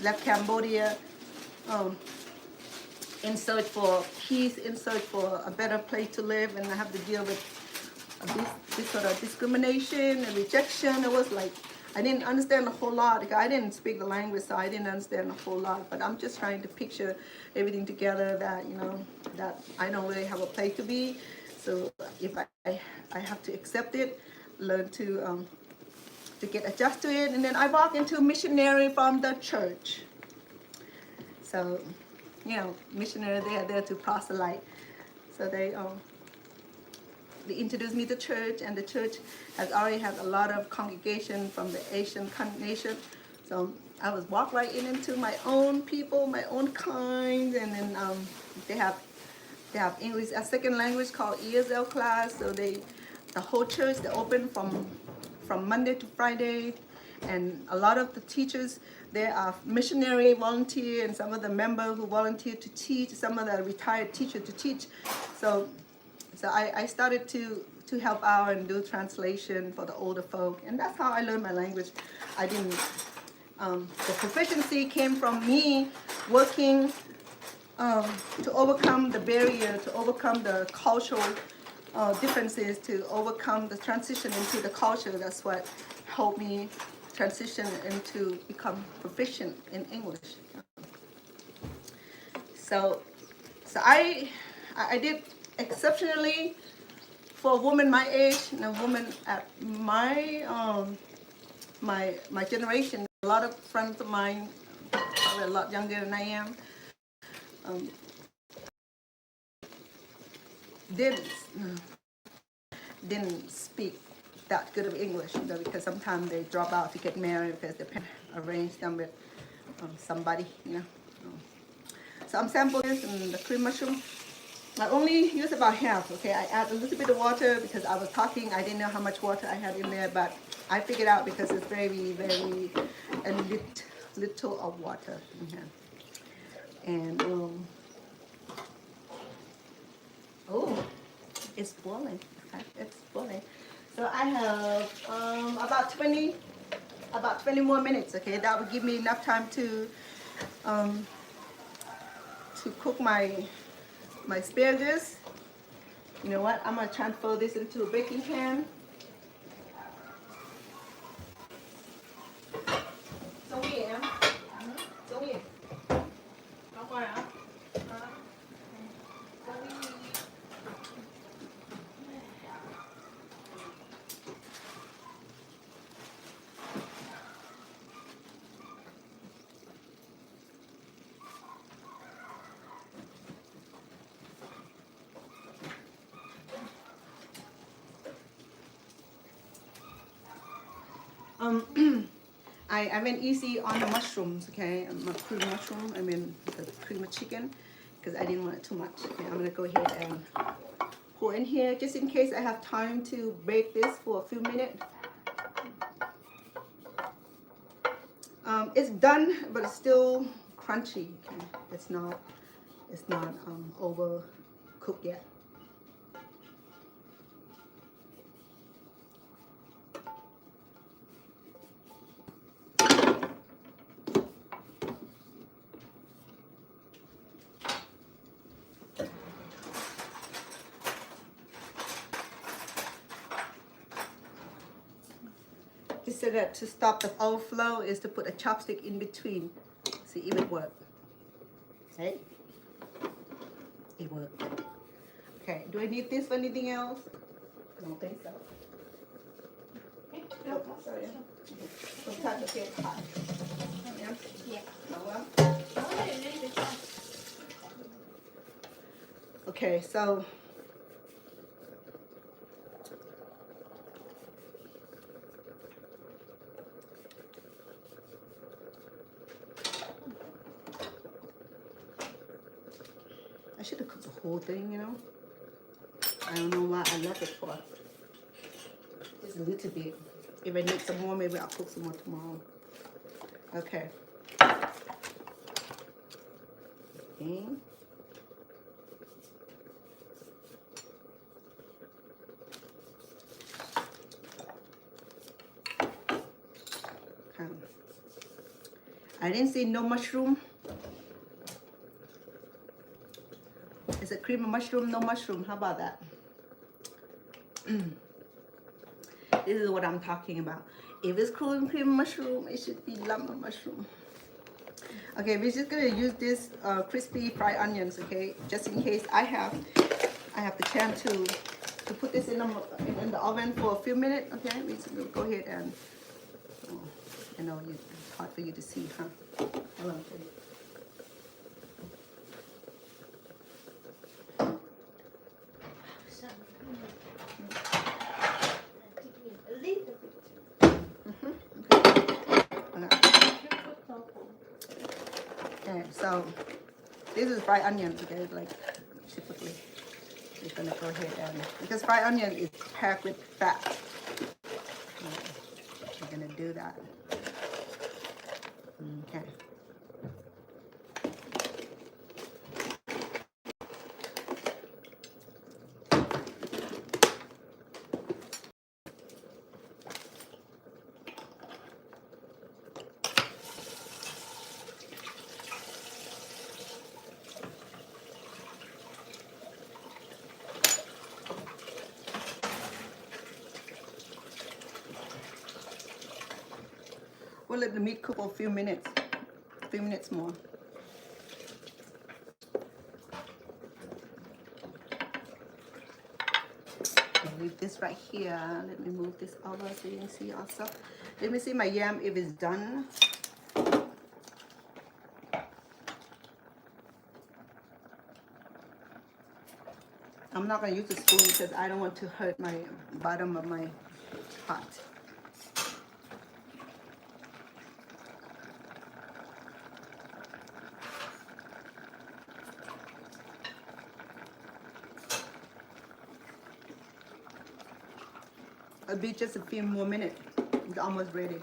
left Cambodia in search for peace, in search for a better place to live, and I have to deal with this sort of discrimination and rejection. It was like, I didn't understand a whole lot. I didn't speak the language, so I didn't understand a whole lot, but I'm just trying to picture everything together that, that I don't really have a place to be. So if I have to accept it, learn to get adjusted to it, and then I walk into a missionary from the church. So, missionary, they are there to proselyte. So they introduced me to church, and the church has already had a lot of congregation from the Asian nation. So I was walked right into my own people, my own kind, and then they have English as second language called ESL class. So the whole church, they open from Monday to Friday, and a lot of the teachers, they are missionary volunteer, and some of the members who volunteer to teach, some of the retired teachers to teach. So I started to help out and do translation for the older folk, and that's how I learned my language. I didn't. The proficiency came from me working. To overcome the barrier, to overcome the cultural differences, to overcome the transition into the culture. That's what helped me transition into become proficient in English. So I did exceptionally for a woman my age and a woman at my generation. A lot of friends of mine, probably a lot younger than I am. Didn't speak that good of English, because sometimes they drop out to get married because the parents arrange them with somebody, So I'm sampling this and the cream mushroom. I only use about half, okay? I add a little bit of water because I was talking. I didn't know how much water I had in there, but I figured out because it's very, very little of water in here. And oh, it's boiling. Okay, it's boiling. So I have about 20 more minutes. Okay, that would give me enough time to cook my asparagus. You know what? I'm gonna transfer this into a baking pan. So yeah. So yeah. I went easy on the mushrooms, okay? My cream mushroom, the cream of chicken, because I didn't want it too much. Okay, I'm gonna go ahead and pour in here, just in case I have time to bake this for a few minutes. It's done, but it's still crunchy. Okay? It's not overcooked yet. He said that to stop the overflow is to put a chopstick in between. See if it works. Hey? It worked. Okay, do I need this for anything else? I don't think so. Okay, no, sorry. Sometimes it gets hot. Yeah? Yeah. Oh well. Oh, Okay, so I should have cooked the whole thing, you know. I don't know why I left it for. It's a little bit. If I need some more, maybe I'll cook some more tomorrow. Okay. Okay. I didn't see no mushroom. It's a cream of mushroom, no mushroom. How about that? This is what I'm talking about. If it's cream of mushroom, it should be lump of mushroom. Okay, we're just gonna use this crispy fried onions, okay? Just in case I have the chance to put this in the oven for a few minutes, okay? We'll go ahead and, oh, I know it's hard for you to see, huh? Hold on, please. Okay, so this is fried onion, okay, like typically. We're gonna go ahead and, because fried onion is packed with fat, we're gonna do that. Okay. We'll let the meat cook for a few minutes more. Leave this right here. Let me move this over so you can see also. Let me see my yam if it's done. I'm not gonna use the spoon because I don't want to hurt my bottom of my pot. It'll be just a few more minutes. It's almost ready.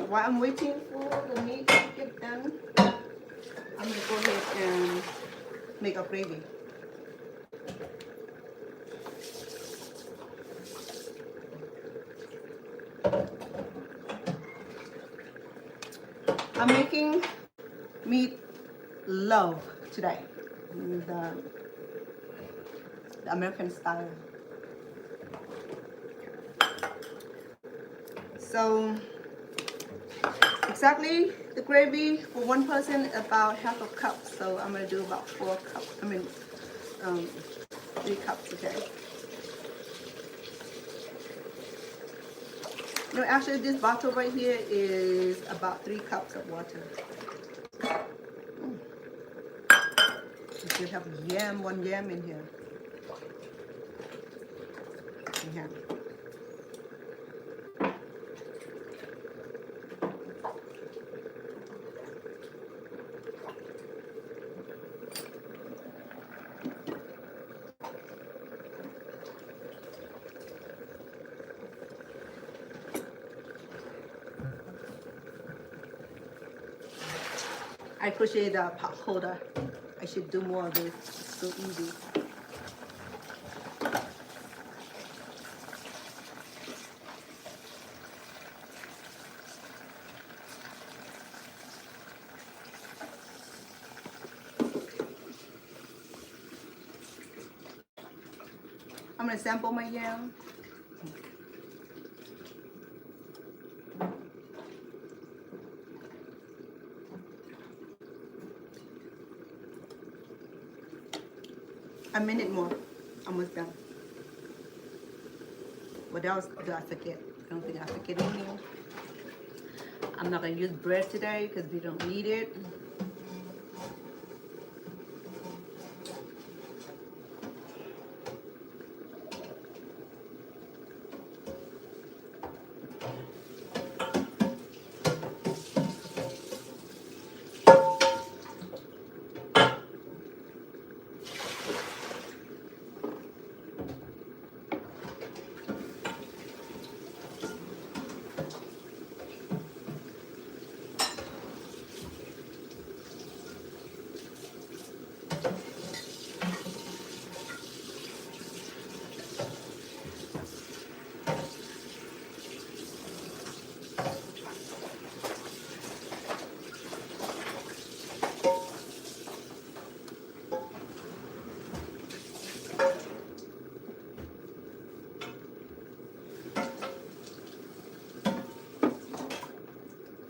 While I'm waiting for the meat to get done, I'm gonna go ahead and make a gravy. I'm making meat loaf today, the American style. So exactly the gravy for one person about half a cup. So I'm gonna do about 4 cups. 3 cups, okay. No, actually this bottle right here is about 3 cups of water. You should have yam, 1 yam in here. Yeah. I appreciate the pot holder. I should do more of this. It's so easy. I'm gonna sample my yam. A minute more. Almost done. What else did I forget? I don't think I forget anything. I'm not gonna use bread today because we don't need it.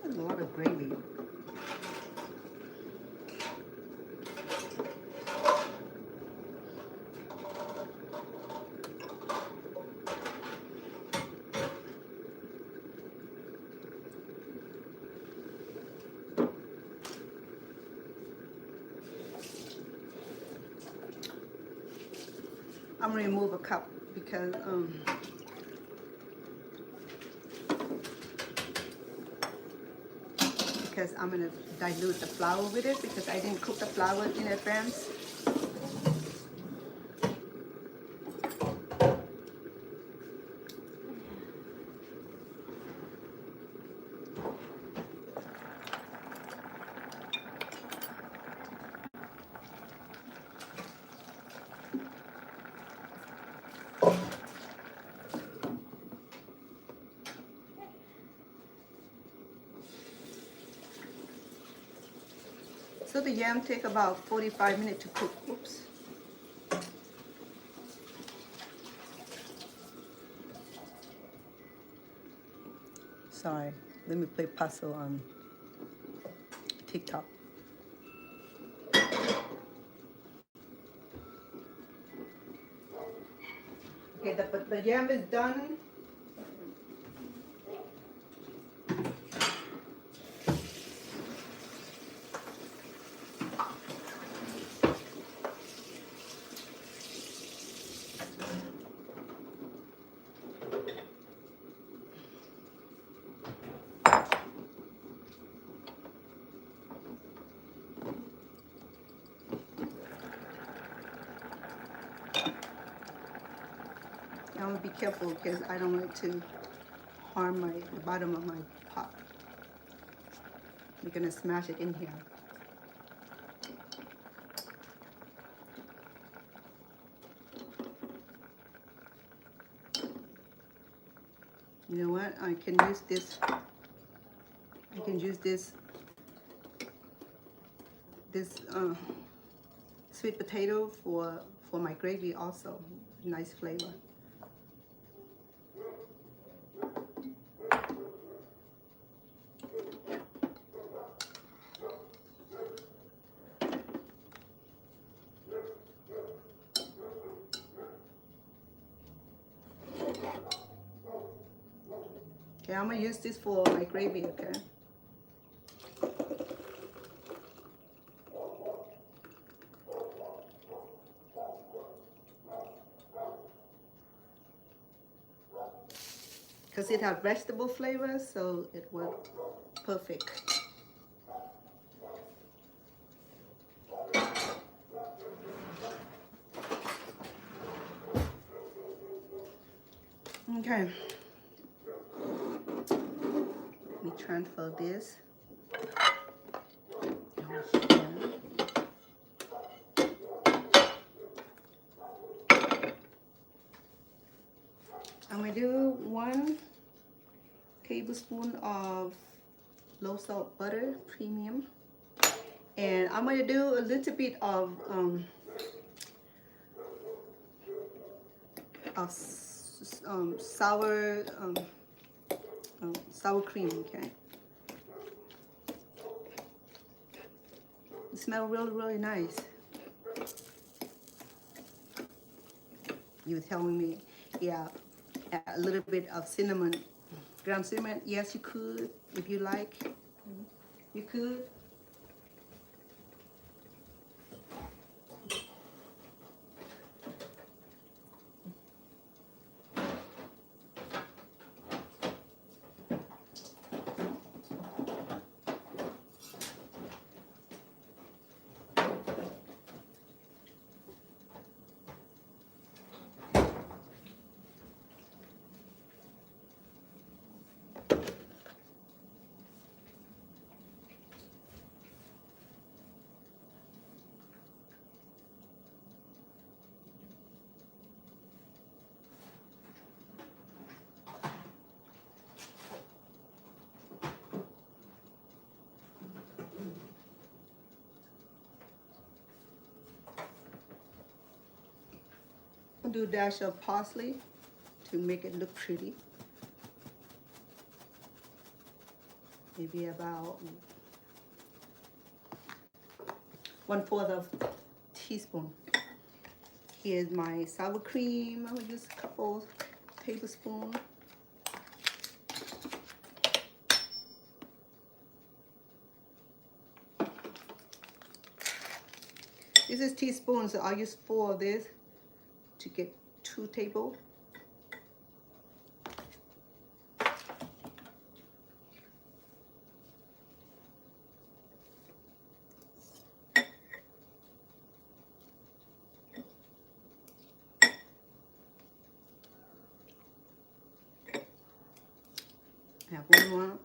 There's a lot of gravy. I'm gonna remove a cup because I'm gonna dilute the flour with it because I didn't cook the flour in advance. So the yam take about 45 minutes to cook. Oops. Sorry, let me play puzzle on TikTok. Okay, the yam is done. I want to be careful because I don't want it to harm the bottom of my pot. We're gonna smash it in here. You know what? I can use this. I can use this sweet potato for my gravy also. Nice flavor. Okay, I'm gonna use this for my gravy, okay? Because it has vegetable flavor, so it worked perfect. Okay. Let me transfer this. I'm gonna do 1 tablespoon of low salt butter, premium, and I'm gonna do a little bit of of sour cream. Okay. It smells really, really nice. You were telling me, yeah, add a little bit of cinnamon, ground cinnamon. Yes, you could if you like. You could. I'll do a dash of parsley to make it look pretty. Maybe about 1/4 of teaspoon. Here's my sour cream. I will use a couple tablespoons. This is teaspoon, so I'll use 4 of this to get 2 tablespoons. I have 1 more.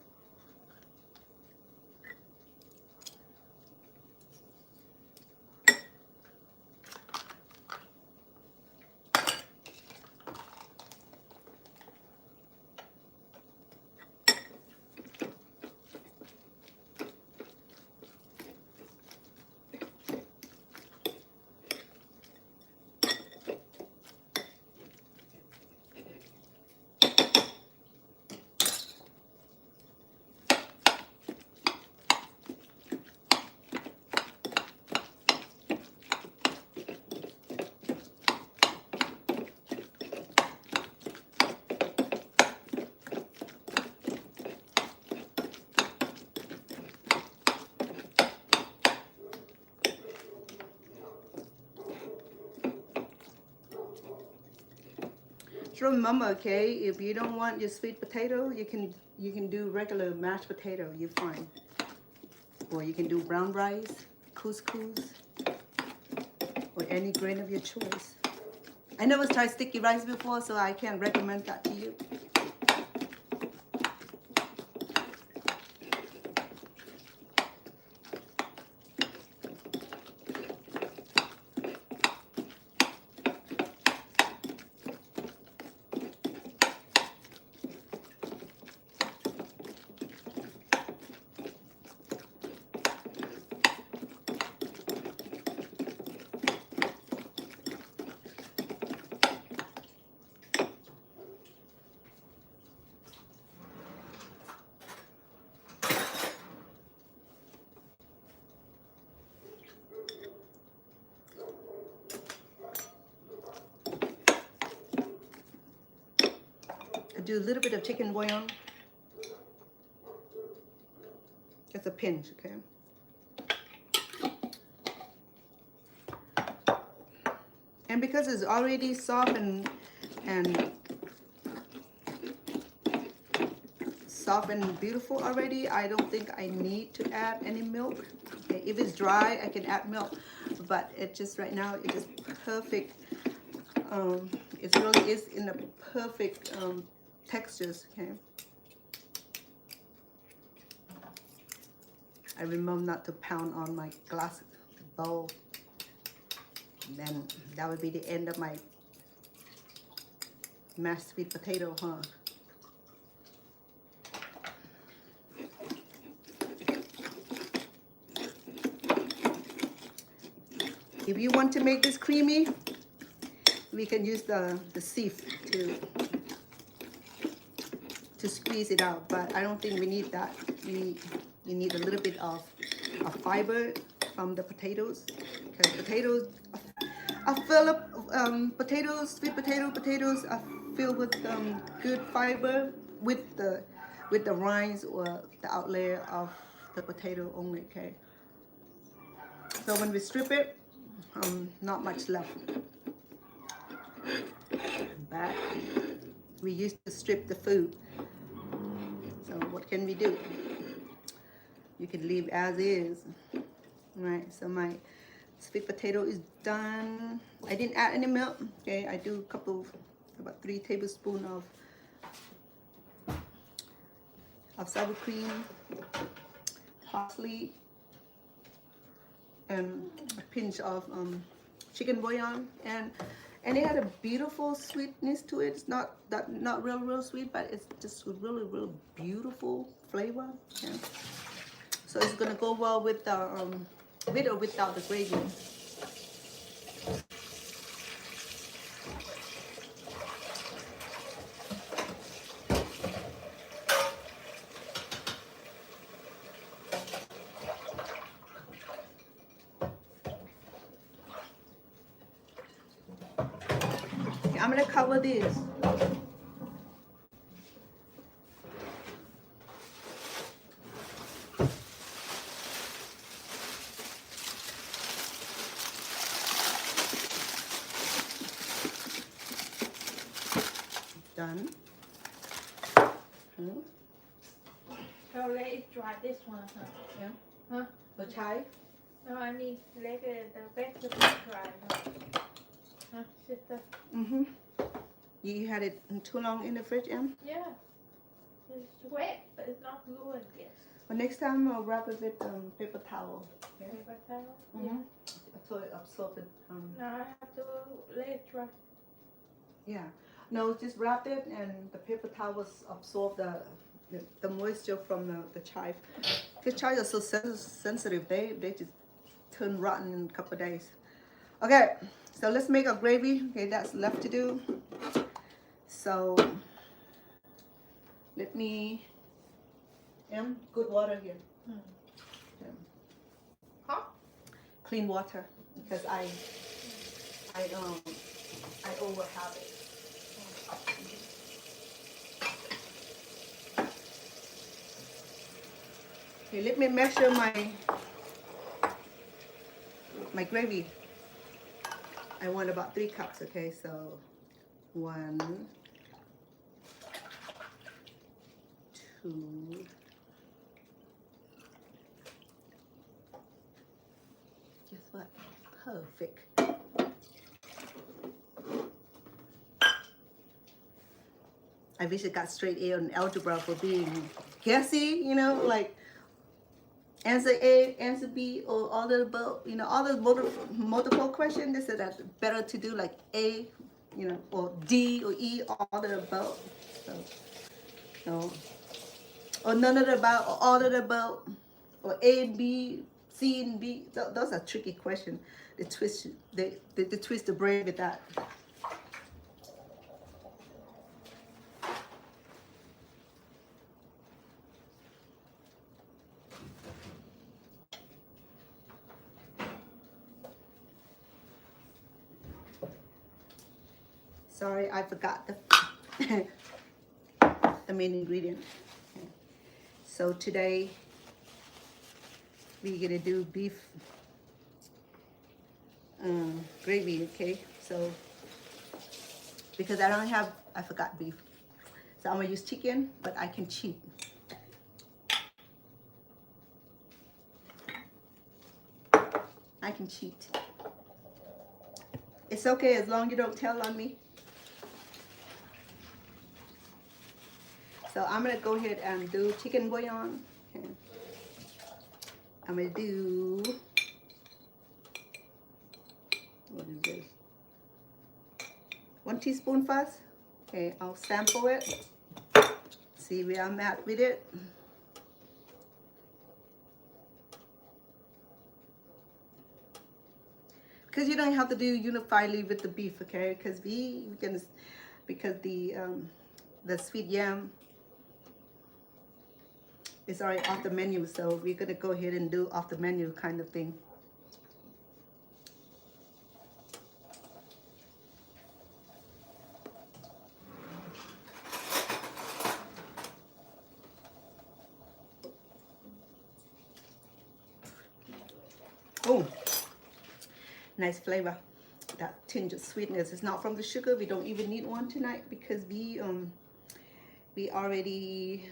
So remember, okay, if you don't want your sweet potato, you can do regular mashed potato. You're fine. Or you can do brown rice, couscous, or any grain of your choice. I never tried sticky rice before, so I can't recommend that to you. I do a little bit of chicken bouillon. Just a pinch, okay? And because it's already soft and beautiful already, I don't think I need to add any milk. Okay, if it's dry, I can add milk, but it just right now it is perfect. It really is in the perfect textures. Okay. I remember not to pound on my glass bowl. Then that would be the end of my mashed sweet potato, huh? If you want to make this creamy, if we can use the sieve to squeeze it out, but I don't think we need that. You need a little bit of fiber from the potatoes, because potatoes are filled up. Sweet potatoes are filled with good fiber with the rinds or the out layer of the potato only. Okay, so when we strip it, not much left, but we used to strip the food. So what can we do? You can leave as is. Right, so my sweet potato is done. I didn't add any milk. Okay, I do about 3 tablespoons of sour cream, parsley, and a pinch of chicken bouillon, and it had a beautiful sweetness to it. It's not real sweet, but it's just a really beautiful flavor. Yeah. So it's gonna go well with the with or without the gravy. Okay, I'm gonna cover this. Done. So let it dry this one, huh? Yeah. Huh? The chai. No, I mean let the vegetable dry, huh, sister? Mm-hmm. You had it too long in the fridge, Em? Yeah. It's wet, but it's not ruined yet. Well, next time I'll wrap it with paper towel. Okay? Paper towel? Mm-hmm. So it absorbs it. No, I have to let it dry. Yeah. No, just wrap it, and the paper towels absorb the moisture from the chive. Because chives are so sensitive, they just turn rotten in a couple of days. Okay, so let's make a gravy. Okay, that's left to do. So let me good water here. Huh? Clean water, because I over have it. Okay, let me measure my gravy. I want about 3 cups. Okay, so 1, 2, guess what? Perfect. I wish I got straight A on algebra for being guessy, you know, like answer A, answer B, or all the above, you know, all the multiple questions. They said that better to do like A, you know, or D or E, all the above. So, or none of the above, or all of the above, or A and B, C and B. Those are tricky questions. They twist the brain with that. Sorry, I forgot the main ingredient. Okay. So today we're gonna do beef gravy. Okay, so because I forgot beef, so I'm gonna use chicken, but I can cheat. I can cheat. It's okay as long as you don't tell on me. So I'm gonna go ahead and do chicken bouillon. Okay. I'm gonna do, what is this? 1 teaspoon first. Okay, I'll sample it. See where I'm at with it. because you don't have to do unifiedly with the beef, okay? Because because the sweet yam is already off the menu, so we're gonna go ahead and do off the menu kind of thing. Oh, nice flavor. That tinge of sweetness is not from the sugar. We don't even need one tonight because we already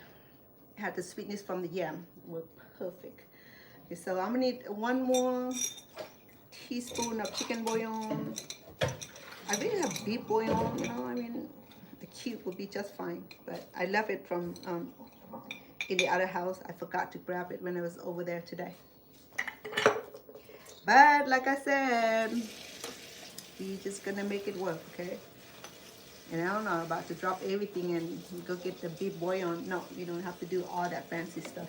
had the sweetness from the yam. We're perfect. Okay, so I'm gonna need 1 more teaspoon of chicken bouillon. I really have beef bouillon, you know. I mean, the cube will be just fine. But I left it from in the other house. I forgot to grab it when I was over there today. But like I said, we just gonna make it work, okay? And I don't know, about to drop everything and go get the beef bouillon. No, you don't have to do all that fancy stuff.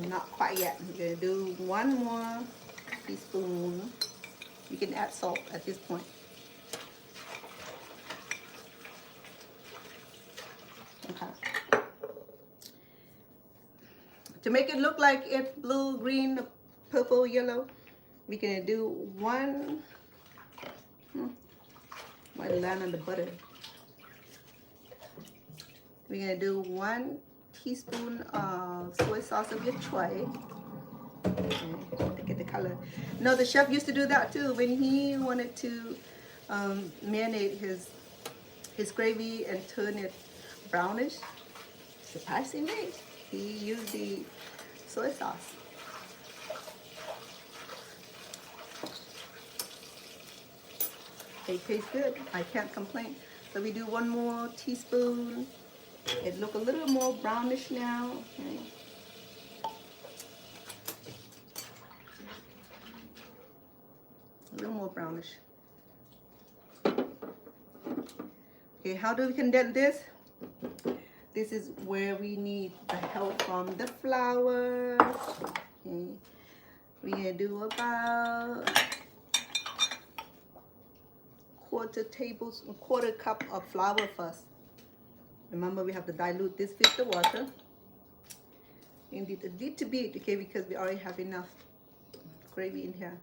Not quite yet. We're gonna do 1 more teaspoon. You can add salt at this point. Okay. To make it look like it's blue, green, purple, yellow, we're gonna do 1. Might land on the butter. We're gonna do 1 teaspoon of soy sauce of your choice. Okay, to get the color. No, the chef used to do that too when he wanted to marinate his gravy and turn it brownish. Surprisingly, he used the soy sauce. It tastes good. I can't complain. So we do 1 more teaspoon. It look a little more brownish now. Okay. A little more brownish. Okay, how do we condense this? This is where we need the help from the flour. Okay. We're gonna do about quarter cup of flour first. Remember, we have to dilute this with the water. You need a little bit, okay, because we already have enough gravy in here.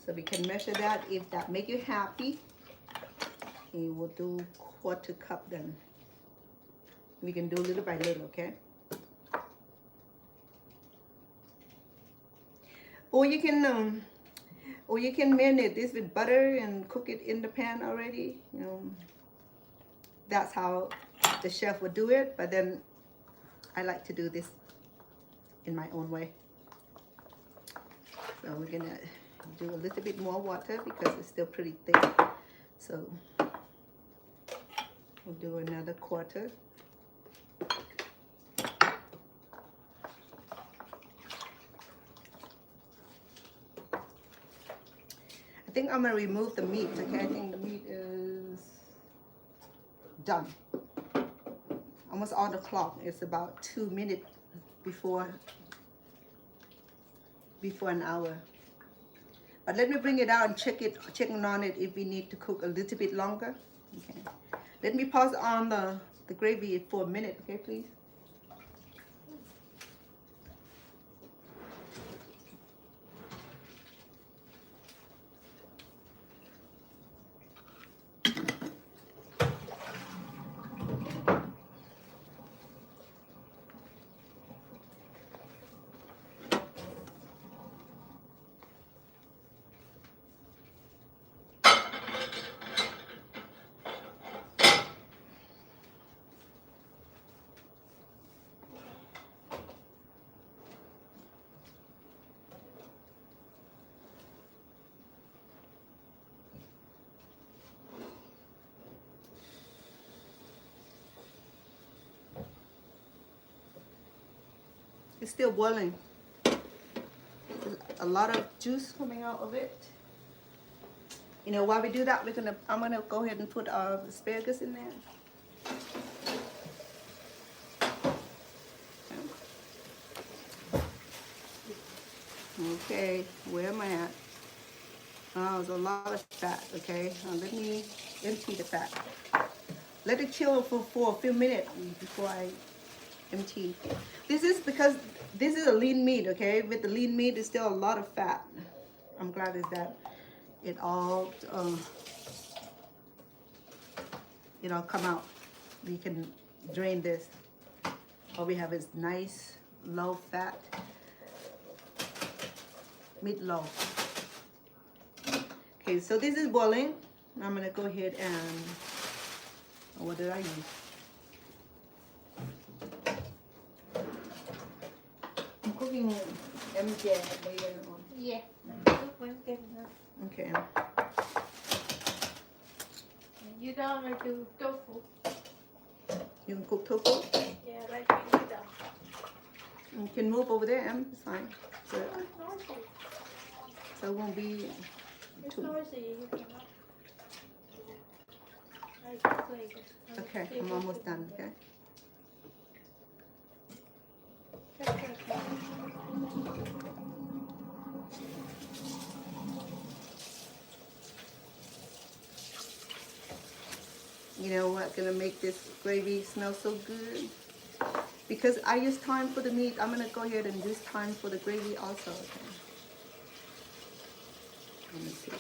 So we can measure that. If that make you happy, okay, we'll do quarter cup then. We can do little by little, okay? Or you can marinate this with butter and cook it in the pan already. You know, that's how the chef would do it. But then I like to do this in my own way. So we're gonna do a little bit more water because it's still pretty thick. So we'll do another quarter. I think I'm gonna remove the meat, okay? I think the meat is done. Almost on the clock. It's about 2 minutes before an hour. But let me bring it out and check on it if we need to cook a little bit longer. Okay. Let me pause on the gravy for a minute, okay, please? It's still boiling. There's a lot of juice coming out of it. You know, while we do that, I'm gonna go ahead and put our asparagus in there. Okay, where am I at? Oh, there's a lot of fat. Okay, let me empty the fat. Let it chill for a few minutes before I empty. This is because this is a lean meat. Okay, with the lean meat, there's still a lot of fat. I'm glad is that it all come out. We can drain this. All we have is nice low fat meatloaf. Okay, so this is boiling. I'm gonna go ahead and what did I use? I'm cooking MJ later on. Yeah. Cook one good enough. Okay. You don't want to do tofu. You can cook tofu. Yeah, like we do that. You can move over there, Em. It's fine. So, It's noisy. so it won't be It's too. noisy. You cannot. Like, wait. Okay, I'm almost done. Okay. You know what? Gonna make this gravy smell so good. Because I use thyme for the meat, I'm gonna go ahead and use thyme for the gravy also. Okay. Let me see.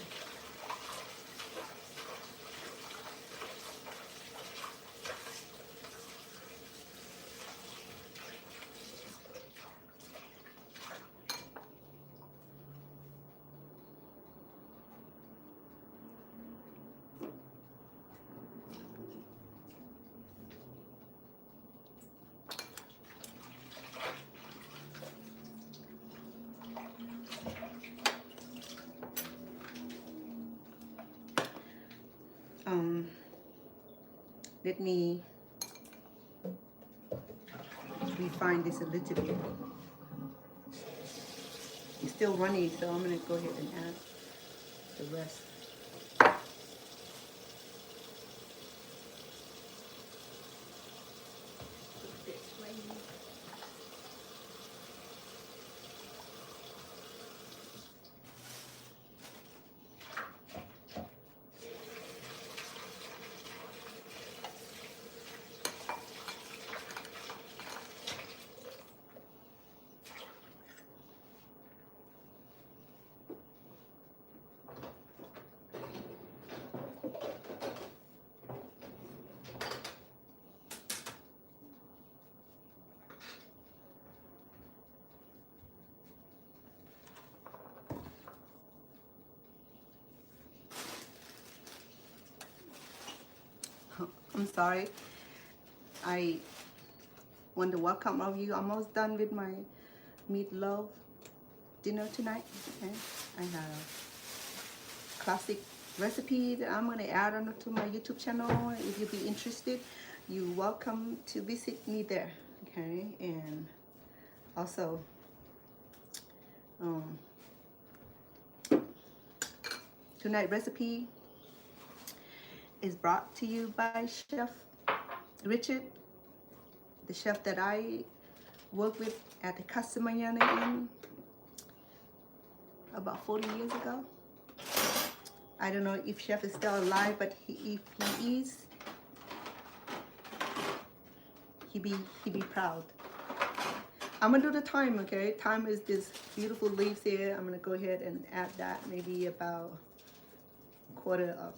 Let me refine this a little bit. It's still runny, so I'm gonna go ahead and add the rest. I'm sorry. I want to welcome all of you. Almost done with my meatloaf dinner tonight. Okay. I have classic recipe that I'm going to add onto my YouTube channel. If you'd be interested, you're welcome to visit me there. Okay. And also, tonight's recipe is brought to you by Chef Richard, the chef that I worked with at the Casa Mañana Inn about 40 years ago. I don't know if Chef is still alive, but if he is, he be proud. I'm gonna do the thyme, okay? Thyme is this beautiful leaves here. I'm gonna go ahead and add that, maybe about a quarter of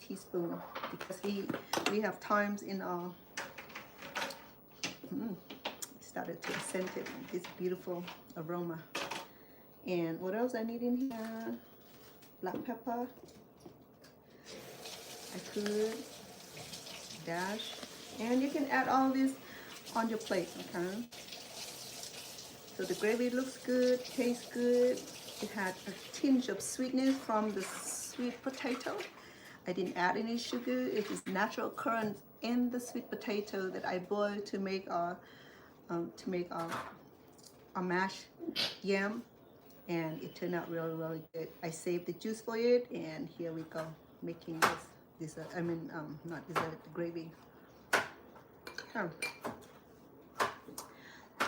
teaspoon, because we have thymes in our started to scent it, this beautiful aroma. And what else I need in here? Black pepper. I could dash, and you can add all this on your plate. Okay, so the gravy looks good, tastes good. It had a tinge of sweetness from the sweet potato. I didn't add any sugar. It is natural currants in the sweet potato that I boiled to make our mashed yam, and it turned out really, really good. I saved the juice for it, and here we go, making this not dessert, the gravy.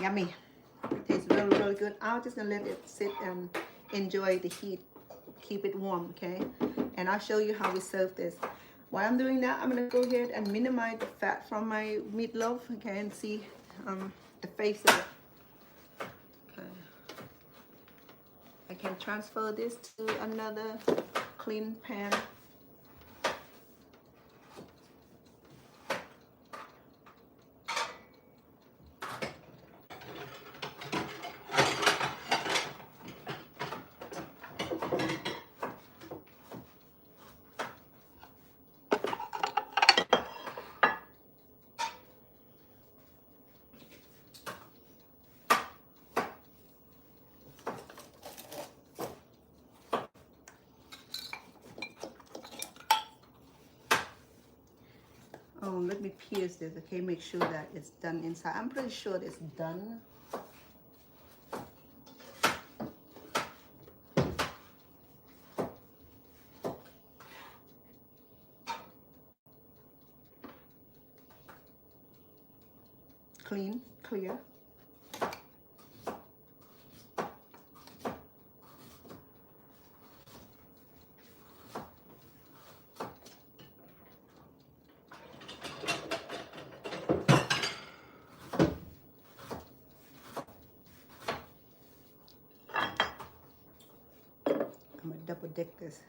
Yummy. Tastes really, really good. I'm just gonna let it sit and enjoy the heat, keep it warm, okay? And I'll show you how we serve this. While I'm doing that, I'm gonna go ahead and minimize the fat from my meatloaf, okay, and see the face of it. Okay. I can transfer this to another clean pan. Oh, let me pierce this, okay? Make sure that it's done inside. I'm pretty sure it's done. Clean, clear. I'm gonna double dip this.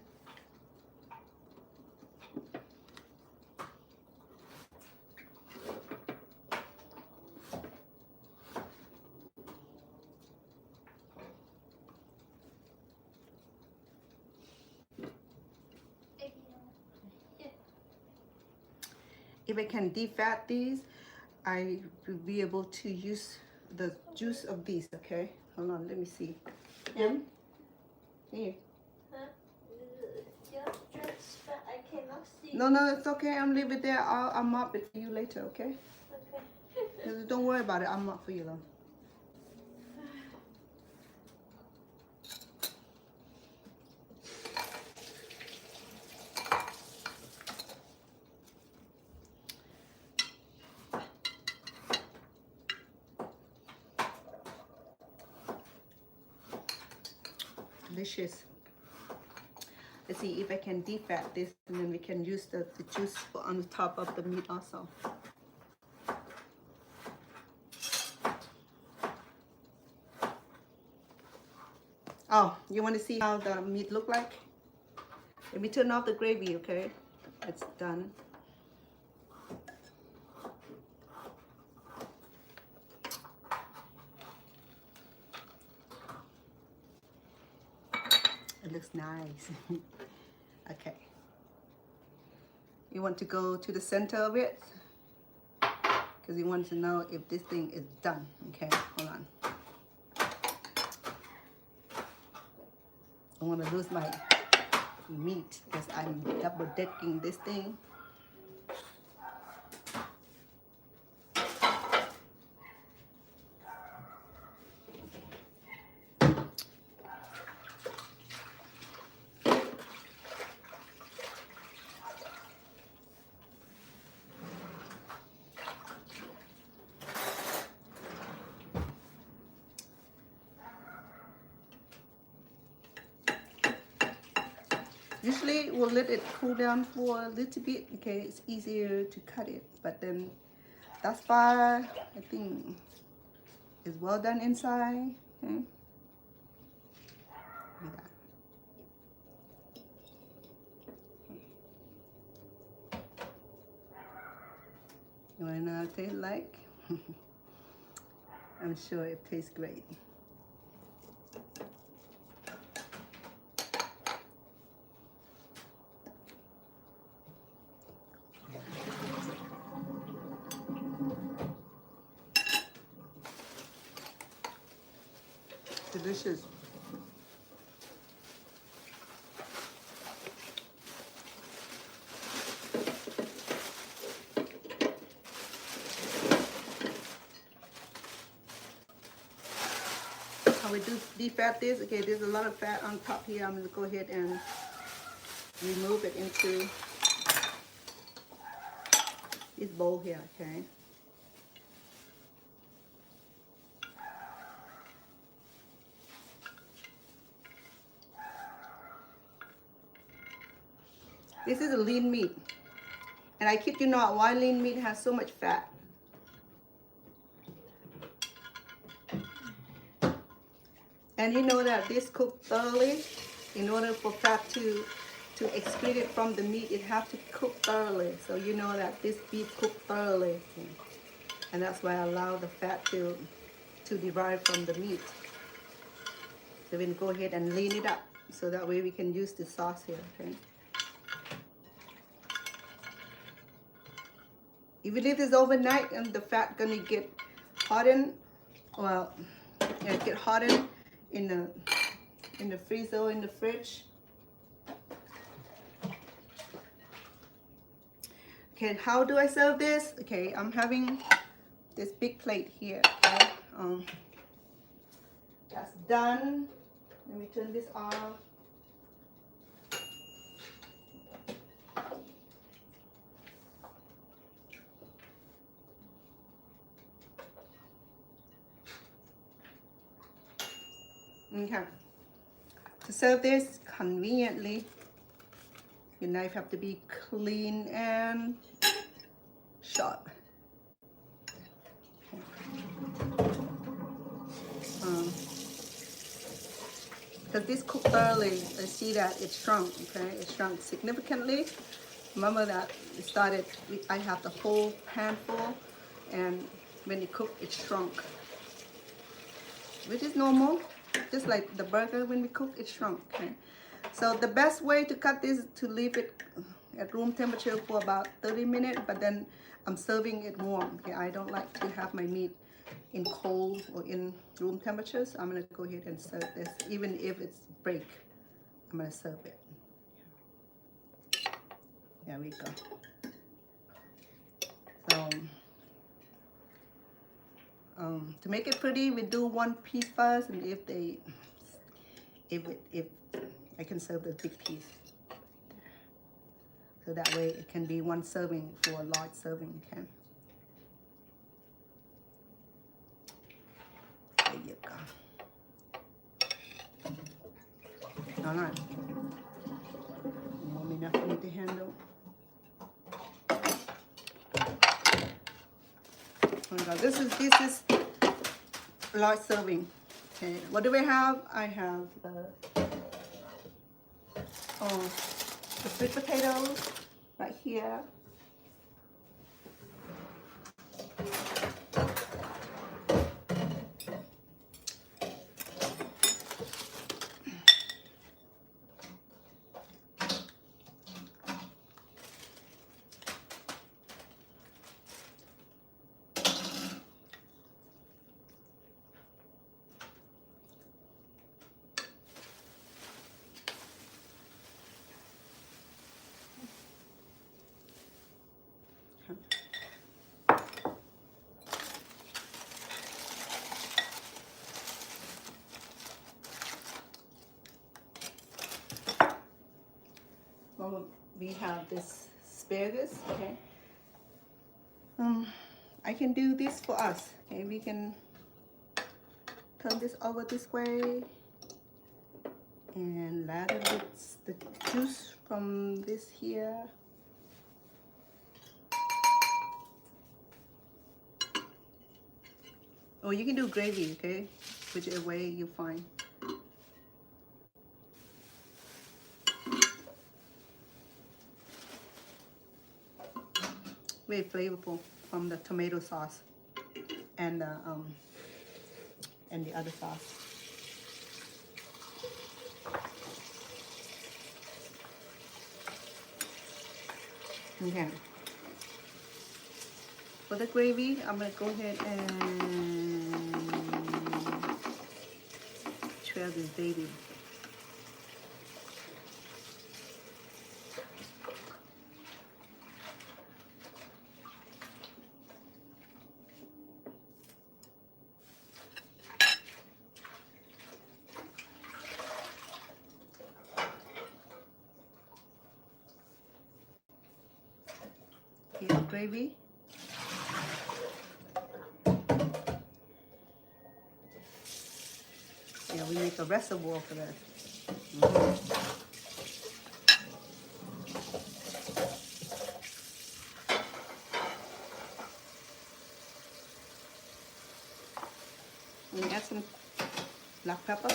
If I can defat these, I will be able to use the juice of these, okay? Hold on, let me see. Here. Huh? Just, but I cannot see. No, it's okay. I'm leave it there. I'll mop it for you later, okay? Okay. Don't worry about it. I'll mop for you though. Delicious. Let's see if I can defat this, and then we can use the juice on the top of the meat also. Oh, you want to see how the meat look like? Let me turn off the gravy, okay? It's done. It looks nice. Okay. You want to go to the center of it? Because you want to know if this thing is done. Okay, hold on. I want to lose my meat because I'm double dipping this thing. Usually we'll let it cool down for a little bit, okay? It's easier to cut it, but then that's far, I think, is well done inside, okay? Yeah. You wanna know what it tastes like? I'm sure it tastes great. Delicious. How we do defat this? Okay, there's a lot of fat on top here. I'm gonna go ahead and remove it into this bowl here, okay? This is a lean meat. And I kid you not, why lean meat has so much fat. And you know that this cooked thoroughly. In order for fat to excrete it from the meat, it has to cook thoroughly. So you know that this beef cooked thoroughly. And that's why I allow the fat to derive from the meat. So we can go ahead and lean it up. So that way we can use the sauce here, okay? If you leave this overnight and the fat gonna get hardened, well, get hardened in the freezer or in the fridge. Okay, how do I serve this? Okay, I'm having this big plate here. Okay? That's done. Let me turn this off. Okay. To serve this conveniently, your knife have to be clean and sharp. Because this cooked thoroughly, I see that it shrunk. Okay, it shrunk significantly. Remember that it started. I have the whole pan full, and when it cooked, it shrunk, which is normal. Just like the burger, when we cook, it shrunk. Okay, so the best way to cut this is to leave it at room temperature for about 30 minutes, but then I'm serving it warm. Okay, I don't like to have my meat in cold or in room temperature, so I'm gonna go ahead and serve this. Even if it's break, I'm gonna serve it. There we go. So to make it pretty, we do one piece first, and if I can serve the big piece, so that way it can be one serving for a large serving. Okay. There you go. All right. Warm enough for me to handle. Oh my God, this is large serving. Okay, what do we have? I have the sweet potatoes right here. Well, we have this asparagus. Okay. I can do this for us. Okay, we can turn this over this way and lather the juice from this here. Or you can do gravy, okay? Whichever way you find. Very flavorful from the tomato sauce and the other sauce. Okay. For the gravy, I'm gonna go ahead and shred this baby. Here's gravy. Yeah, we make a reservoir for that. add some black pepper.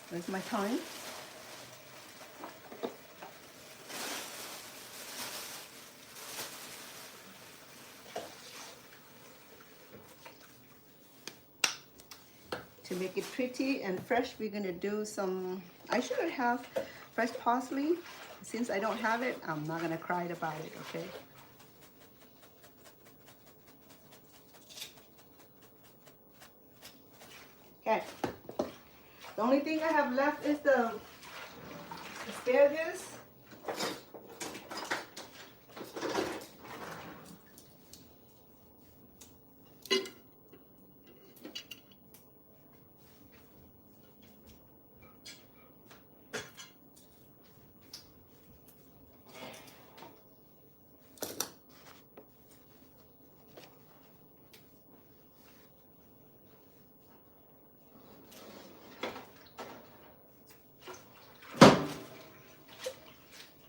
Where's my thyme? To make it pretty and fresh, we're gonna do some, I should have fresh parsley. Since I don't have it, I'm not gonna cry about it, okay? Okay. The only thing I have left is the asparagus.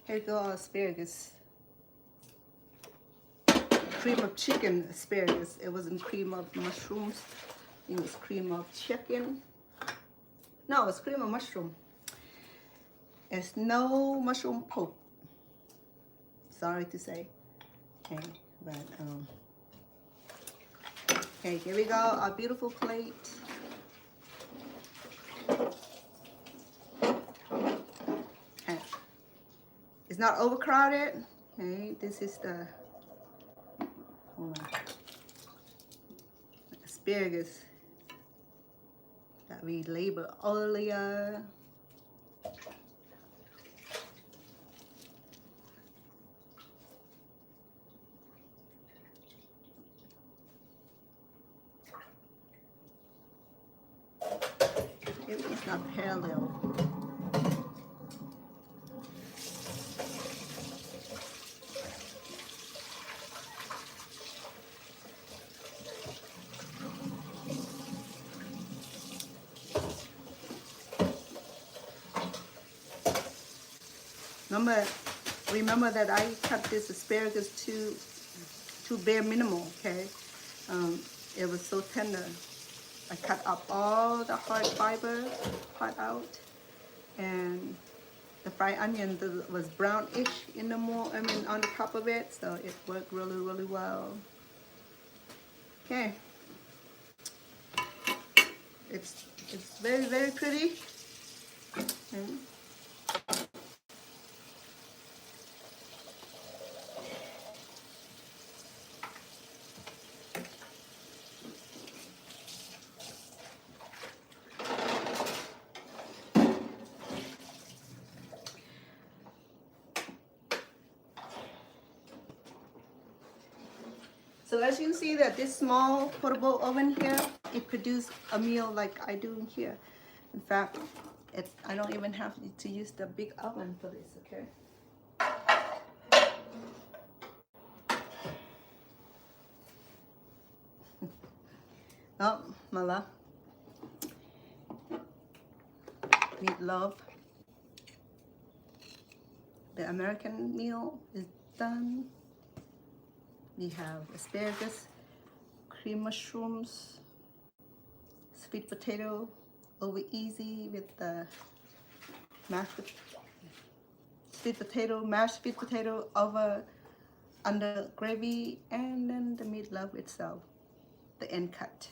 Here you go, asparagus. Cream of chicken asparagus. It wasn't cream of mushrooms. It was cream of chicken. No, it's cream of mushroom. It's no mushroom poke. Sorry to say. Okay, but okay, here we go. Our beautiful plate. It's not overcrowded. Okay, this is the asparagus that we labeled earlier. It's not parallel. Remember that I cut this asparagus to bare minimal, okay? It was so tender. I cut up all the hard fiber part out, and the fried onion was brownish in the on the top of it, so it worked really, really well. Okay, it's very, very pretty. Okay. So as you can see that this small portable oven here, it produces a meal like I do here. In fact, I don't even have to use the big oven for this, okay? Oh, Mala. Meatloaf. The American meal is done. We have asparagus, cream mushrooms, sweet potato, over easy with the mashed sweet potato over under gravy, and then the meatloaf itself, the end cut.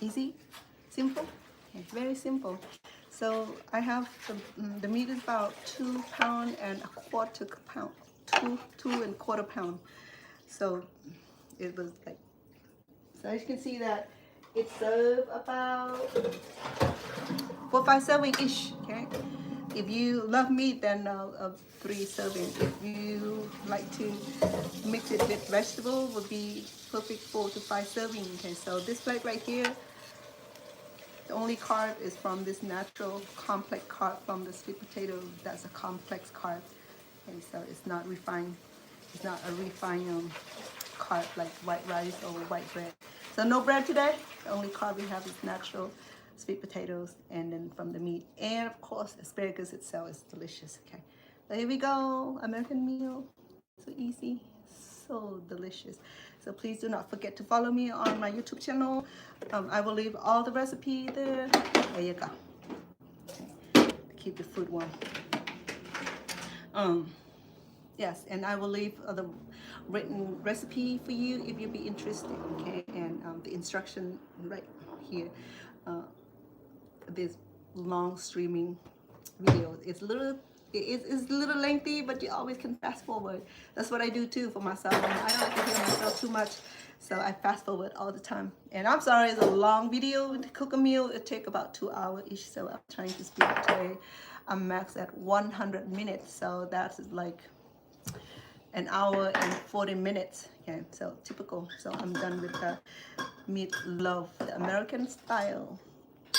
Easy, simple, okay, very simple. So I have the meat is about 2 pounds and a quarter pound. Two and a quarter pound. So it was like, so as you can see that it served about 4 or 5 serving ish, okay? If you love meat, then 3 serving. If you like to mix it with vegetable, would be perfect 4 to 5 serving, okay? So this plate right here, the only carb is from this natural complex carb from the sweet potato. That's a complex carb. Okay, so it's not refined. It's not a refined carb like white rice or white bread. So no bread today. The only carb we have is natural sweet potatoes, and then from the meat, and of course asparagus itself is delicious. Okay, There we go, American meal. So easy, so delicious. So please do not forget to follow me on my YouTube channel. I will leave all the recipe there. There you go. Okay. Keep your food warm. Yes, and I will leave the written recipe for you if you'd be interested. Okay, and the instruction right here. This long streaming video. It's a little. It's a little lengthy, but you always can fast forward. That's what I do too for myself. And I don't like to hear myself too much, so I fast forward all the time. And I'm sorry, it's a long video. To cook a meal, it take about 2 hours each. So I'm trying to speed it today. I'm max at 100 minutes, so that's like an hour and 40 minutes. Okay, so typical. So I'm done with the meatloaf, the American style,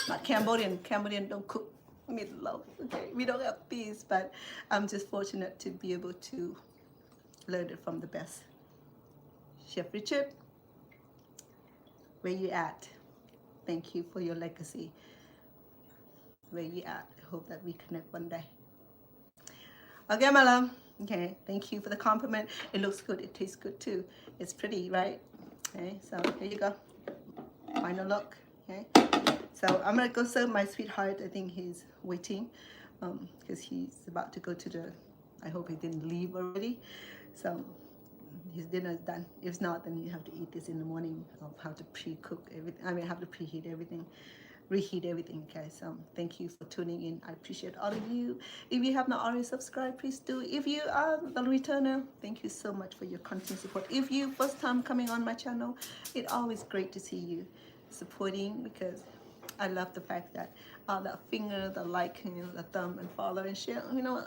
not Cambodian. Cambodian don't cook meatloaf. Okay, we don't have peas, but I'm just fortunate to be able to learn it from the best. Chef Richard, where you at? Thank you for your legacy. Where you at? I hope that we connect one day. Okay, my love. Okay, thank you for the compliment. It looks good. It tastes good too. It's pretty, right? Okay, so here you go. Final look. Okay, so I'm gonna go serve my sweetheart. I think he's waiting because he's about to go to the. I hope he didn't leave already. So his dinner is done. If not, then you have to eat this in the morning. Of how to pre-cook everything. I mean, have to preheat everything. Reheat everything. Okay, so thank you for tuning in. I appreciate all of you. If you have not already subscribed, please do. If you are the returner, thank you so much for your constant support. If you first time coming on my channel, it's always great to see you supporting, because I love the fact that the finger, the like, you know, the thumb and follow and share. You know,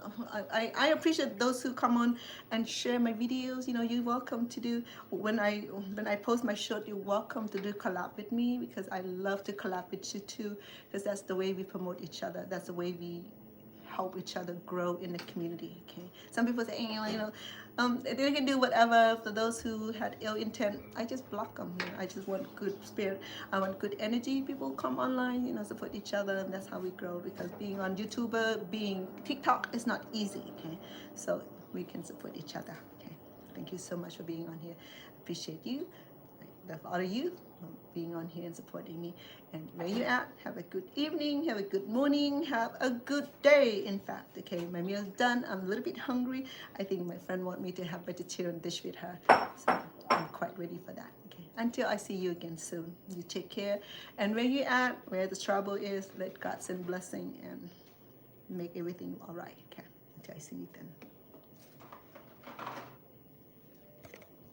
I appreciate those who come on and share my videos. You know, you're welcome to do when I post my short. You're welcome to do collab with me, because I love to collab with you too. Because that's the way we promote each other. That's the way we help each other grow in the community. Okay. Some people say, hey, you know, they can do whatever. For those who had ill intent, I just block them. You know, I just want good spirit. I want good energy. People come online, you know, support each other, and that's how we grow. Because being on YouTuber, being TikTok is not easy. Okay, so we can support each other. Okay, thank you so much for being on here. Appreciate you. I love all of you being on here and supporting me. And where you at, have a good evening, have a good morning, have a good day. In fact, okay, my meal's done. I'm a little bit hungry. I think my friend wants me to have vegetarian dish with her, so I'm quite ready for that. Okay, until I see you again soon, you take care. And where you at, where the trouble is, let God send blessing and make everything all right. Okay, until I see you then.